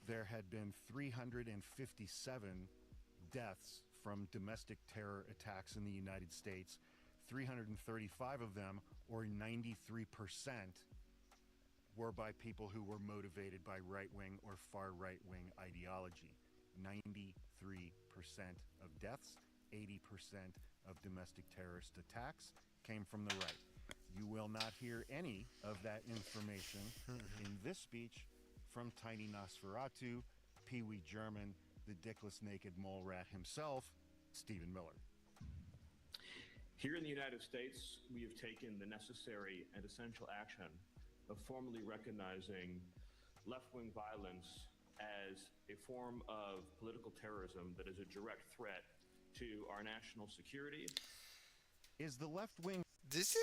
there had been 357 deaths from domestic terror attacks in the United States. 335 of them, or 93%, were by people who were motivated by right-wing or far right-wing ideology. 93% of deaths, 80% of domestic terrorist attacks came from the right. You will not hear any of that information in this speech from Tiny Nosferatu, Pee Wee German, the dickless naked mole rat himself, Stephen Miller. Here in the United States, we have taken the necessary and essential action of formally recognizing left-wing violence as a form of political terrorism that is a direct threat to our national security. Is the left-wing... This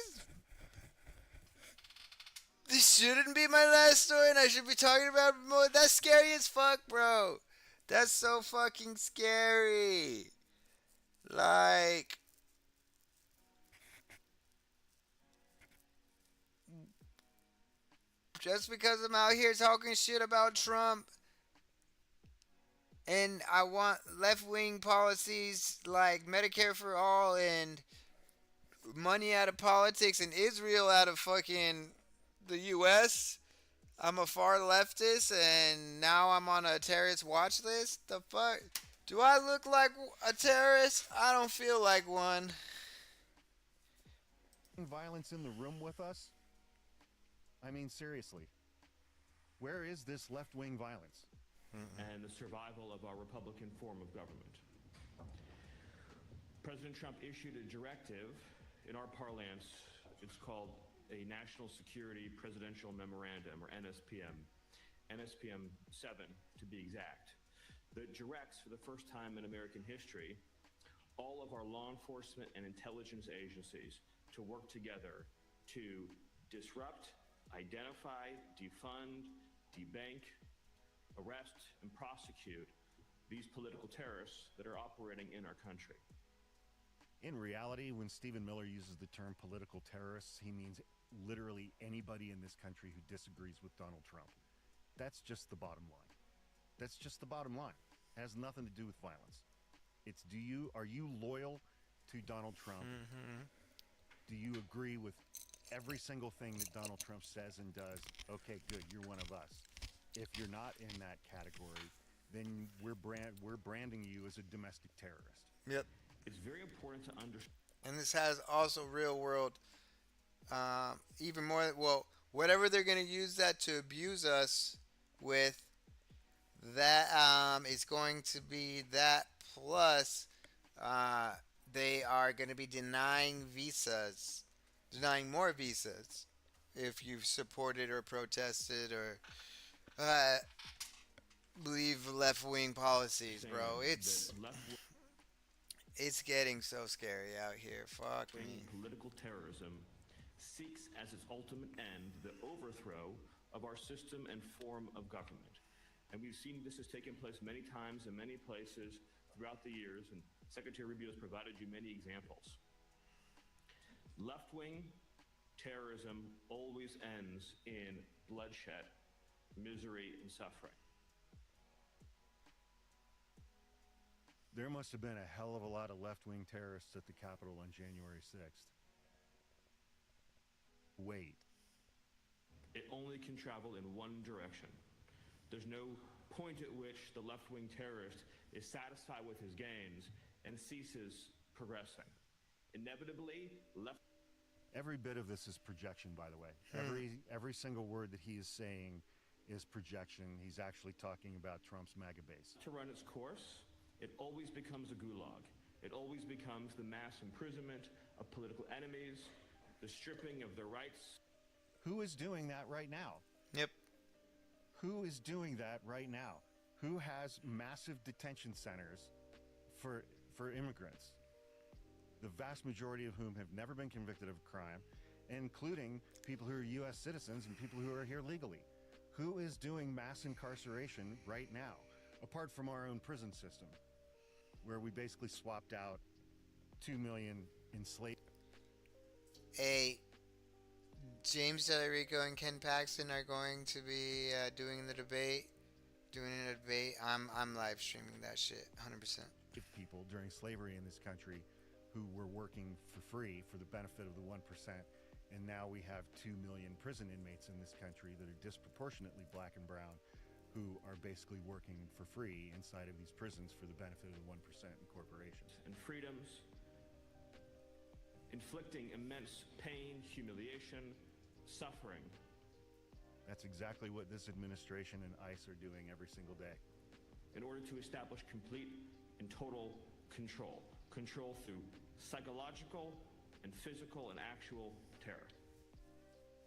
shouldn't be my last story, and I should be talking about more. That's scary as fuck, bro. That's so fucking scary. Like... Just because I'm out here talking shit about Trump and I want left-wing policies like Medicare for all and money out of politics and Israel out of fucking the U.S., I'm a far leftist and now I'm on a terrorist watch list? The fuck? Do I look like a terrorist? I don't feel like one. Violence in the room with us? I mean, seriously, where is this left-wing violence? And the survival of our Republican form of government. President Trump issued a directive. In our parlance, it's called a National Security Presidential Memorandum, or NSPM, NSPM 7 to be exact, that directs for the first time in American history all of our law enforcement and intelligence agencies to work together to disrupt, identify, defund, debank, arrest, and prosecute these political terrorists that are operating in our country. In reality, when Stephen Miller uses the term political terrorists, he means literally anybody in this country who disagrees with Donald Trump. That's just the bottom line. That's just the bottom line. It has nothing to do with violence. It's are you loyal to Donald Trump? Do you agree with every single thing that Donald Trump says and does? Okay, good, you're one of us. If you're not in that category, then we're branding you as a domestic terrorist. Yep. It's very important to understand. And this has also real world, even more, well, whatever they're going to use that to abuse us with, that is going to be that plus they are going to be denying more visas. if you've supported or protested or uh, believe left-wing policies, bro. It's getting so scary out here. Fuck me. Political terrorism seeks as its ultimate end the overthrow of our system and form of government. And we've seen this has taken place many times in many places throughout the years, and Secretary Rubio has provided you many examples. Left-wing terrorism always ends in bloodshed, misery, and suffering. There must have been a hell of a lot of left-wing terrorists at the Capitol on January 6th. Wait. It only can travel in one direction. There's no point at which the left-wing terrorist is satisfied with his gains and ceases progressing. Inevitably, Every bit of this is projection, by the way. Every single word that he is saying is projection. He's actually talking about Trump's MAGA base. To run its course, it always becomes a gulag. It always becomes the mass imprisonment of political enemies, the stripping of their rights. Who is doing that right now? Yep. Who is doing that right now? Who has massive detention centers for immigrants? The vast majority of whom have never been convicted of a crime, including people who are U.S. citizens and people who are here legally. Who is doing mass incarceration right now, apart from our own prison system, where we basically swapped out 2 million enslaved? Hey, James Delarico and Ken Paxton are going to be doing a debate. I'm live streaming that shit, 100%. People during slavery in this country who were working for free for the benefit of the 1%, and now we have 2 million prison inmates in this country that are disproportionately black and brown, who are basically working for free inside of these prisons for the benefit of the 1% and corporations. And freedoms, inflicting immense pain, humiliation, suffering. That's exactly what this administration and ICE are doing every single day. In order to establish complete and total control. Control through psychological and physical and actual terror.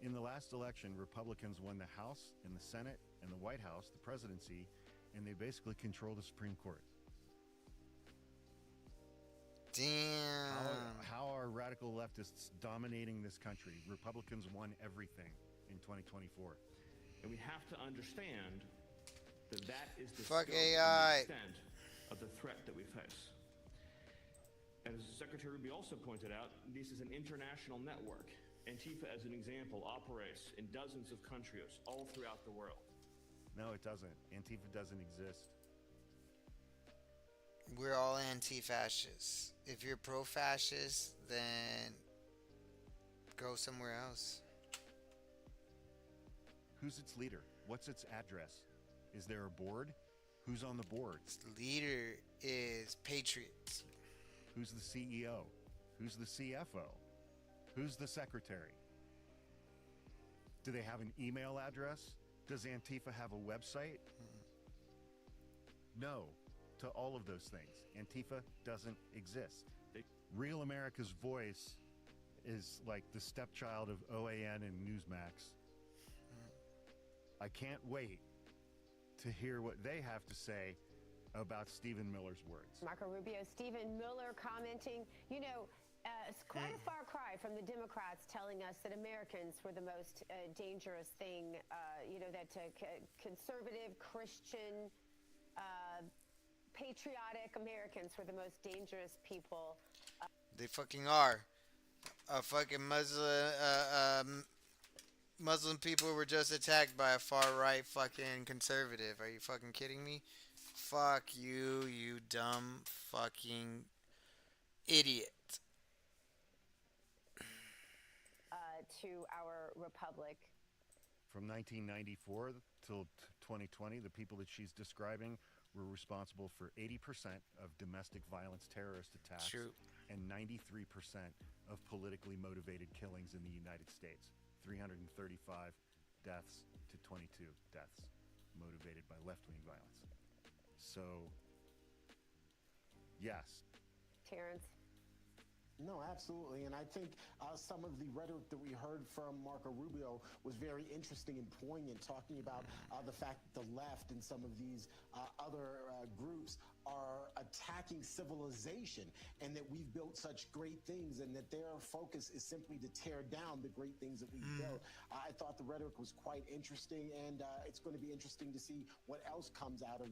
In the last election, Republicans won the House and the Senate and the White House, the presidency, and they basically control the Supreme Court. Damn. How are radical leftists dominating this country? Republicans won everything in 2024. And we have to understand that that is the Fuck scope and AI. the extent of the threat that we face. As Secretary Rubio also pointed out, this is an international network. Antifa, as an example, operates in dozens of countries all throughout the world. No, it doesn't. Antifa doesn't exist. We're all anti-fascists. If you're pro-fascist, then go somewhere else. Who's its leader? What's its address? Is there a board? Who's on the board? Its leader is Patriots. Who's the CEO? Who's the CFO? Who's the secretary? Do they have an email address? Does Antifa have a website? No to all of those things. Antifa doesn't exist. Real America's Voice is like the stepchild of OAN and Newsmax. I can't wait to hear what they have to say about Stephen Miller's words. Marco Rubio, Stephen Miller commenting, it's quite a far cry from the Democrats telling us that Americans were the most dangerous thing, that conservative, Christian, patriotic Americans were the most dangerous people. They fucking are. Fucking Muslim people were just attacked by a far-right fucking conservative. Are you fucking kidding me? Fuck you, you dumb fucking idiot. To our republic. From 1994 till 2020, the people that she's describing were responsible for 80% of domestic violence terrorist attacks. True. And 93% of politically motivated killings in the United States. 335 deaths to 22 deaths motivated by left-wing violence. So, yes. Terrence. No, absolutely. And I think some of the rhetoric that we heard from Marco Rubio was very interesting and poignant, talking about the fact that the left and some of these other groups are attacking civilization, and that we've built such great things, and that their focus is simply to tear down the great things that we've built. I thought the rhetoric was quite interesting, and it's going to be interesting to see what else comes out of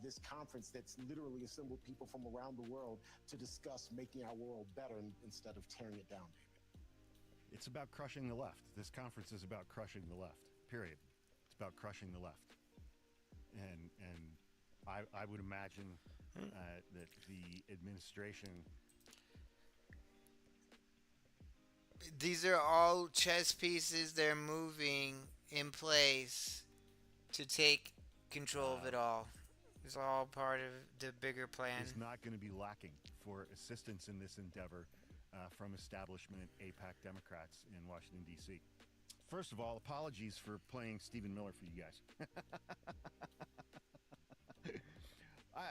this conference that's literally assembled people from around the world to discuss making our world better instead of tearing it down, David. It's about crushing the left. This conference is about crushing the left, period. It's about crushing the left. And I would imagine that the administration... These are all chess pieces they're moving in place to take control of it all. It's all part of the bigger plan. Is not going to be lacking for assistance in this endeavor from establishment AIPAC Democrats in Washington, D.C. First of all, apologies for playing Stephen Miller for you guys.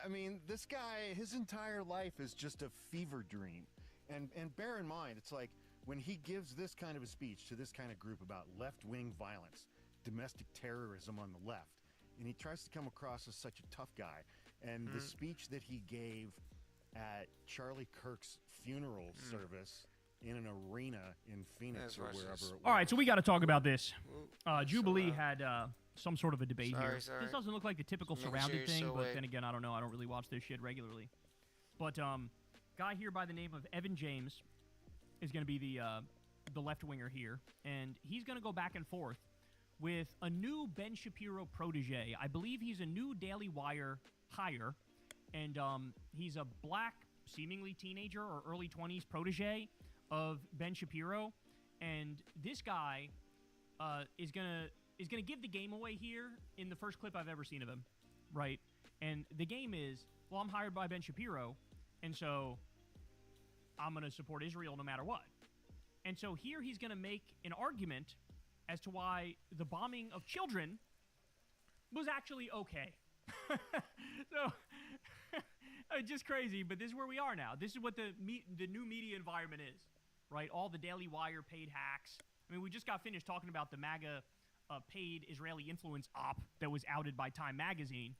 I mean, this guy, his entire life is just a fever dream. And bear in mind, it's like when he gives this kind of a speech to this kind of group about left-wing violence, domestic terrorism on the left, and he tries to come across as such a tough guy. And the speech that he gave at Charlie Kirk's funeral service in an arena in Phoenix or wherever it was. All right, so we got to talk about this. Jubilee had some sort of a debate here. Sorry. This doesn't look like the typical Making surrounded sure thing, you're still but awake. then again, I don't know. I don't really watch this shit regularly. But guy here by the name of Evan James is going to be the left winger here, and he's going to go back and forth with a new Ben Shapiro protege. I believe he's a new Daily Wire hire, and he's a black, seemingly teenager or early 20s protege of Ben Shapiro, and this guy is gonna give the game away here in the first clip I've ever seen of him, right? And the game is, well, I'm hired by Ben Shapiro, and so I'm gonna support Israel no matter what. And so here he's gonna make an argument as to why the bombing of children was actually okay. So, just crazy, but this is where we are now. This is what the new media environment is, right? All the Daily Wire paid hacks. I mean, we just got finished talking about the MAGA paid Israeli influence op that was outed by Time Magazine.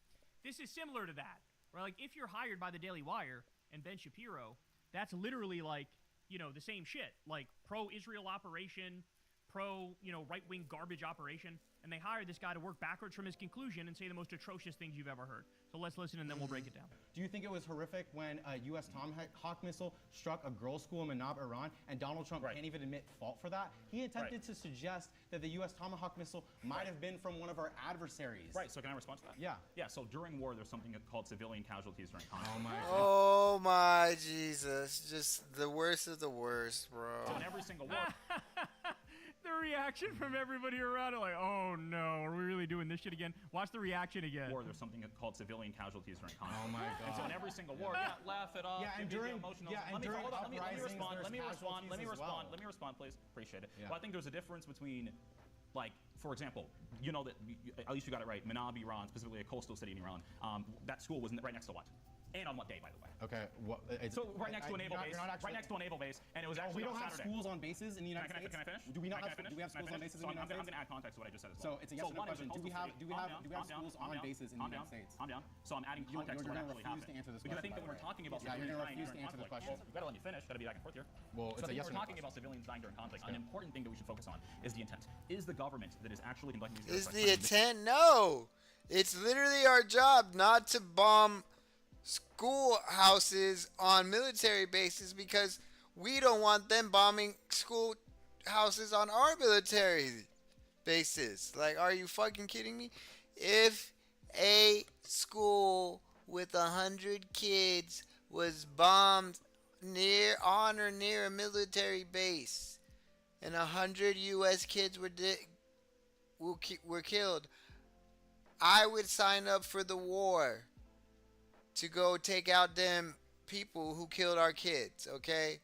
This is similar to that, right? Like, if you're hired by the Daily Wire and Ben Shapiro, that's literally like, you know, the same shit. Like, pro-Israel operation, right-wing garbage operation, and they hired this guy to work backwards from his conclusion and say the most atrocious things you've ever heard. So let's listen, and then we'll break it down. Do you think it was horrific when a U.S. Tomahawk missile struck a girls' school in Manab, Iran, and Donald Trump can't even admit fault for that? He attempted to suggest that the U.S. Tomahawk missile might have been from one of our adversaries. Right, so can I respond to that? Yeah. Yeah, so during war, there's something called civilian casualties during conflict. Oh, my Oh my Jesus. Just the worst of the worst, bro. So in every single war. The reaction from everybody around it, like, oh no, are we really doing this shit again? Watch the reaction again. War, there's something called civilian casualties during conflict. Oh my God. And so in every single war, laugh it off. Yeah, and give during me the emotional. yeah, and let me, during hold on, let me respond. uprisings, Let me there's respond. Let me casualties as respond. well. Let me respond, please. Appreciate it. Yeah. Well, I think there's a difference between, like, for example, you know that at least you got it right. Manab, Iran, specifically a coastal city in Iran. That school was right next to what? And on what day, by the way? Okay. So right next to a naval base. Right next to a naval base, and it was actually we don't on have Saturday. schools on bases in the United States. Can I finish? Do we not Can I have? finish? Do we have Can I schools on finish? bases So in the United I'm States? going to add context to what I just said as So well. it's a yes or no one is question. a Do we coastal have state. schools on bases in the United States? Calm down. So I'm adding context to what actually happened. To answer this because I question, think that by we're the way. talking about Yeah, you're civilians gonna dying refuse during to answer the conflict. question. You gotta let me finish. Gotta be back and forth here. Well, so it's a I think yes or we're no talking about civilians dying during conflict. An important thing that we should focus on is the intent. Is the government that is actually conducting these Is the intent? No. It's literally our job not to bomb schoolhouses on military bases because we don't want them bombing schoolhouses on our military bases. Like, are you fucking kidding me? If a school with 100 kids was bombed on or near a military base and 100 U.S. kids were killed, I would sign up for the war to go take out them people who killed our kids, okay?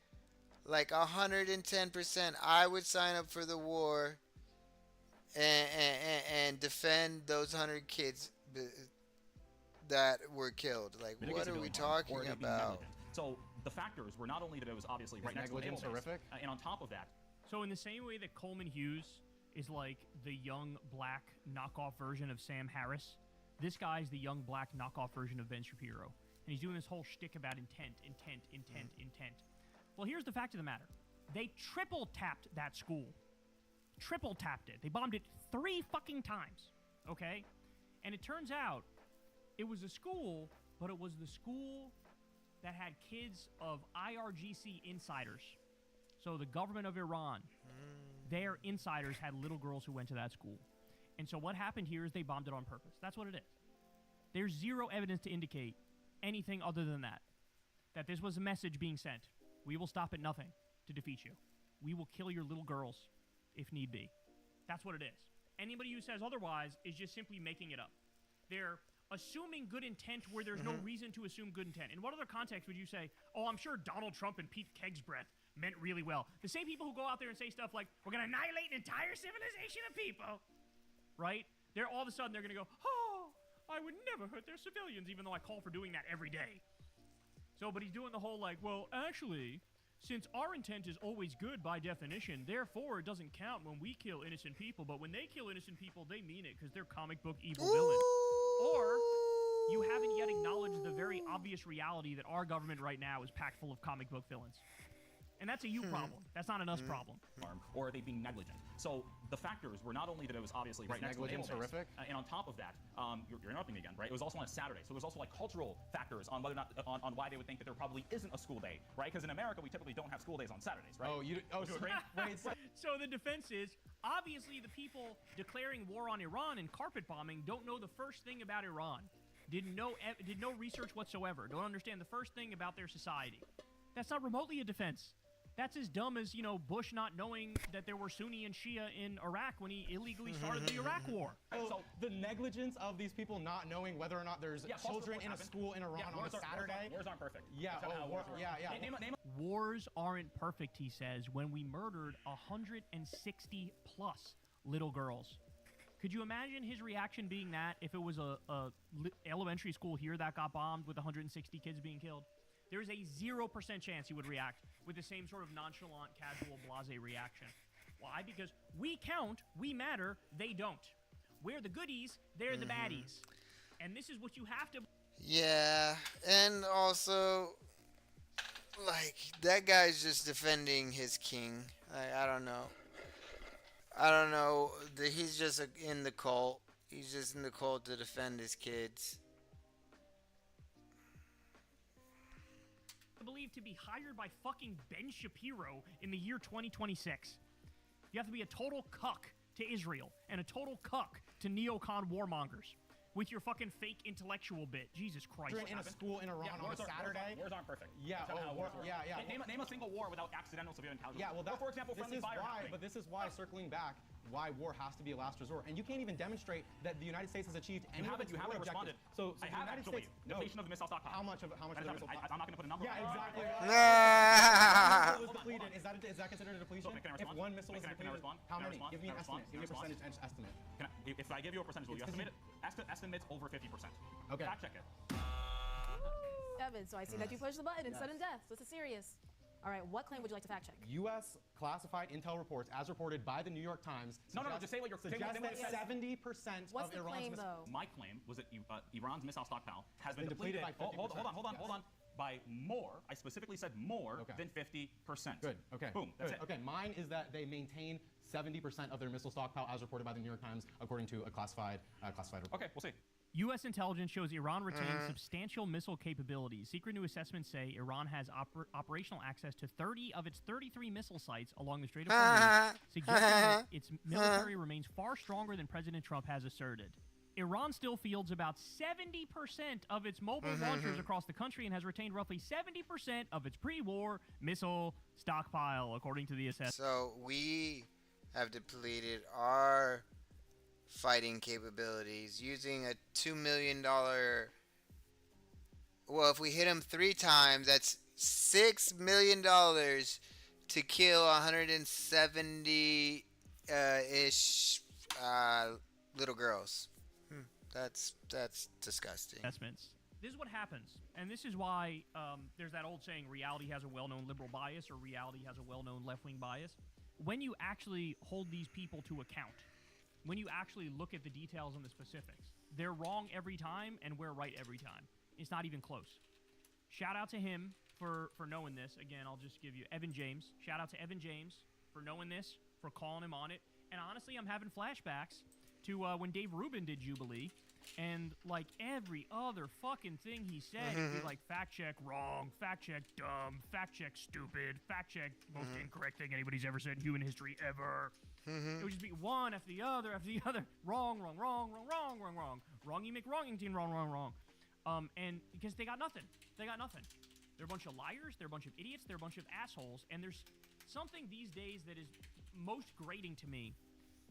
Like 110%, I would sign up for the war and defend those 100 kids that were killed. Like, what are we talking about? So the factors were not only that it was obviously right next to the naval base, and on top of that. So in the same way that Coleman Hughes is like the young black knockoff version of Sam Harris, this guy's the young black knockoff version of Ben Shapiro. And he's doing this whole shtick about intent. Well, here's the fact of the matter. They triple tapped that school. Triple tapped it. They bombed it 3 fucking times. Okay? And it turns out it was a school, but it was the school that had kids of IRGC insiders. So the government of Iran, their insiders had little girls who went to that school. And so what happened here is they bombed it on purpose. That's what it is. There's zero evidence to indicate anything other than that. That this was a message being sent. We will stop at nothing to defeat you. We will kill your little girls if need be. That's what it is. Anybody who says otherwise is just simply making it up. They're assuming good intent where there's no reason to assume good intent. In what other context would you say, oh, I'm sure Donald Trump and Pete Kegsbreath meant really well? The same people who go out there and say stuff like, we're going to annihilate an entire civilization of people, right? They're all of a sudden, they're going to go, oh, I would never hurt their civilians, even though I call for doing that every day. So, but he's doing the whole like, well, actually, since our intent is always good by definition, therefore it doesn't count when we kill innocent people. But when they kill innocent people, they mean it because they're comic book evil villains. Or you haven't yet acknowledged the very obvious reality that our government right now is packed full of comic book villains. And that's a you problem. That's not an us problem. Or are they being negligent? So the factors were not only that it was obviously right next to the naval base, and on top of that, you're interrupting me again, right? It was also on a Saturday, so there's also like cultural factors on whether or not on why they would think that there probably isn't a school day, right? Because in America we typically don't have school days on Saturdays, right? Oh, you agree? So the defense is obviously the people declaring war on Iran and carpet bombing don't know the first thing about Iran, did no research whatsoever, don't understand the first thing about their society. That's not remotely a defense. That's as dumb as, Bush not knowing that there were Sunni and Shia in Iraq when he illegally started the Iraq War. So the negligence of these people not knowing whether or not there's children in a school in Iran on a Saturday. Wars aren't perfect. Yeah, Wars aren't perfect, he says, when we murdered 160 plus little girls. Could you imagine his reaction being that if it was a elementary school here that got bombed with 160 kids being killed? There is a 0% chance he would react with the same sort of nonchalant, casual, blasé reaction. Why? Because we count, we matter, they don't. We're the goodies, they're the baddies. And this is what you have to... Yeah, and also, like, that guy's just defending his king. I don't know. He's just in the cult. He's just in the cult to defend his kids. Believed to be hired by fucking Ben Shapiro in the year 2026. You have to be a total cuck to Israel and a total cuck to neocon warmongers with your fucking fake intellectual bit. Jesus Christ. In a school in Iran on a Saturday. Wars aren't perfect. Yeah, Name a single war without accidental civilian casualties. Yeah, well, for example, friendly fire. This is why, circling back, why war has to be a last resort. And you can't even demonstrate that the United States has achieved any of its war objectives. Responded. So I the have United actually. States, depletion of the missile stockpile. How much of the missile stockpile? I'm not going to put a number. Yeah, exactly. Was depleted. Is that considered a depletion? Can I respond? If one missile was depleted, can I respond? how Can I many? respond? Give me an Can I estimate. Give me a percentage estimate. If I give you a percentage, will you estimate it? Estimates over 50%. Okay. Fact check it. Evan, so I see that you pushed the button in sudden death. So this is serious. All right, what claim would you like to fact check? U.S. classified intel reports, as reported by the New York Times, Just say what you're saying. Suggest that 70% What's of the Iran's claim, though? My claim was that Iran's missile stockpile has been depleted depleted. by 50%. Hold on. By more, I specifically said more than 50%. Good. Okay. Boom. That's it. Okay. Mine is that they maintain 70% of their missile stockpile, as reported by the New York Times, according to a classified report. Okay, we'll see. U.S. intelligence shows Iran retains substantial missile capabilities. Secret new assessments say Iran has operational access to 30 of its 33 missile sites along the Strait of Hormuz, suggesting that its military remains far stronger than President Trump has asserted. Iran still fields about 70% of its mobile launchers across the country and has retained roughly 70% of its pre-war missile stockpile, according to the assessment. So we have depleted our fighting capabilities using a $2 million. Well, if we hit them 3 times, that's $6 million to kill 170 ish little girls. That's disgusting. Investments. this is what happens, and this is why there's that old saying, reality has a well-known liberal bias, or reality has a well-known left-wing bias. When you actually hold these people to account, when you actually look at the details and the specifics, they're wrong every time, and we're right every time. It's not even close. Shout out to him for knowing this. Again, I'll just give you Evan James. Shout out to Evan James for knowing this, for calling him on it. And honestly, I'm having flashbacks to when Dave Rubin did Jubilee, and like every other fucking thing he said, he'd be like, fact check wrong, fact check dumb, fact check stupid, fact check most incorrect thing anybody's ever said in human history ever. It would just be one after the other after the other. Wrong, wrong, wrong, wrong, wrong, wrong, wrong. Wrong, you make wrongington, wrong, wrong, wrong. And because they got nothing. They got nothing. They're a bunch of liars, they're a bunch of idiots, they're a bunch of assholes, and there's something these days that is most grating to me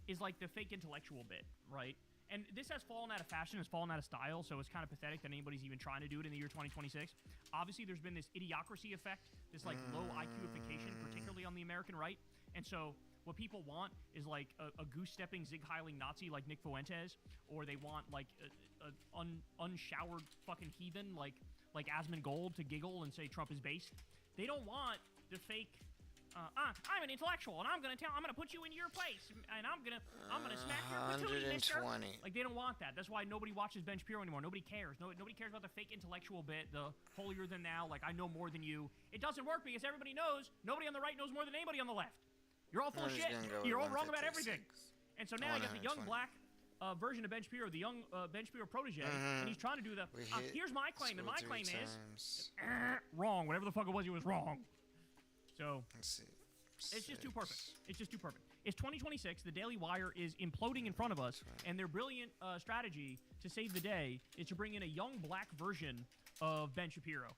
is like the fake intellectual bit, right? And this has fallen out of fashion, it's fallen out of style, so it's kind of pathetic that anybody's even trying to do it in the year 2026. Obviously, there's been this idiocracy effect, this like low IQification, particularly on the American right. And so what people want is like a goose-stepping, zig-heiling Nazi like Nick Fuentes, or they want like a unshowered fucking heathen like Asmongold to giggle and say Trump is based. They don't want the fake. I'm an intellectual, and I'm gonna put you in your place, and I'm gonna smack your patootie, mister. 120. Like they don't want that. That's why nobody watches Ben Shapiro anymore. Nobody cares. Nobody cares about the fake intellectual bit, the holier than thou. Like I know more than you. It doesn't work because everybody knows. Nobody on the right knows more than anybody on the left. You're all full of shit. You're all wrong about everything. And so now you got the young black version of Ben Shapiro, the young Ben Shapiro protege, and he's trying to do the. Here's my claim, and my claim is wrong. Whatever the fuck it was wrong. So let's see. It's just too perfect. It's just too perfect. It's 2026. The Daily Wire is imploding in front of us, and their brilliant strategy to save the day is to bring in a young black version of Ben Shapiro.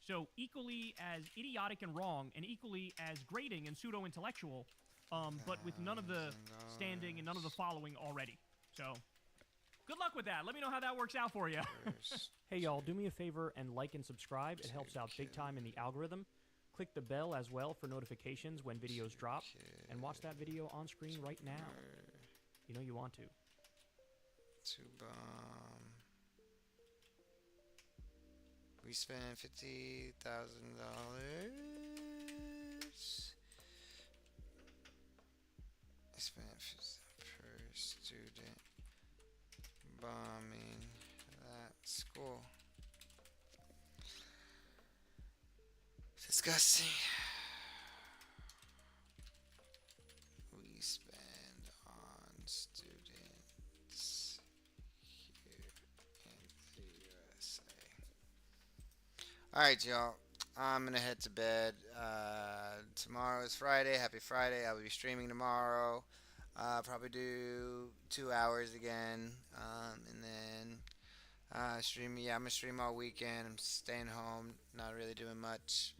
So equally as idiotic and wrong, and equally as grating and pseudo-intellectual, but with none of the standing and none of the following already. So good luck with that. Let me know how that works out for you. Hey, y'all, do me a favor and like and subscribe. It helps out big time in the algorithm. Click the bell as well for notifications when videos drop, and watch that video on screen right now. You know you want to. To bomb. We spent $50,000. I spent per student bombing that school. Disgusting. We spend on students here in the USA. Alright, y'all. I'm gonna head to bed. Tomorrow is Friday. Happy Friday. I'll be streaming tomorrow. Probably do 2 hours again. And then stream. Yeah, I'm gonna stream all weekend. I'm staying home, not really doing much.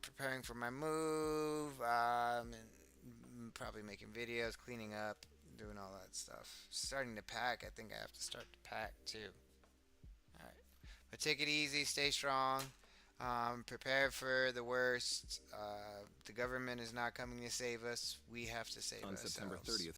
Preparing for my move, and probably making videos, cleaning up, doing all that stuff. Starting to pack. I think I have to start to pack too. Alright. But take it easy, stay strong. Prepare for the worst. The government is not coming to save us. We have to save ourselves. On September 30th.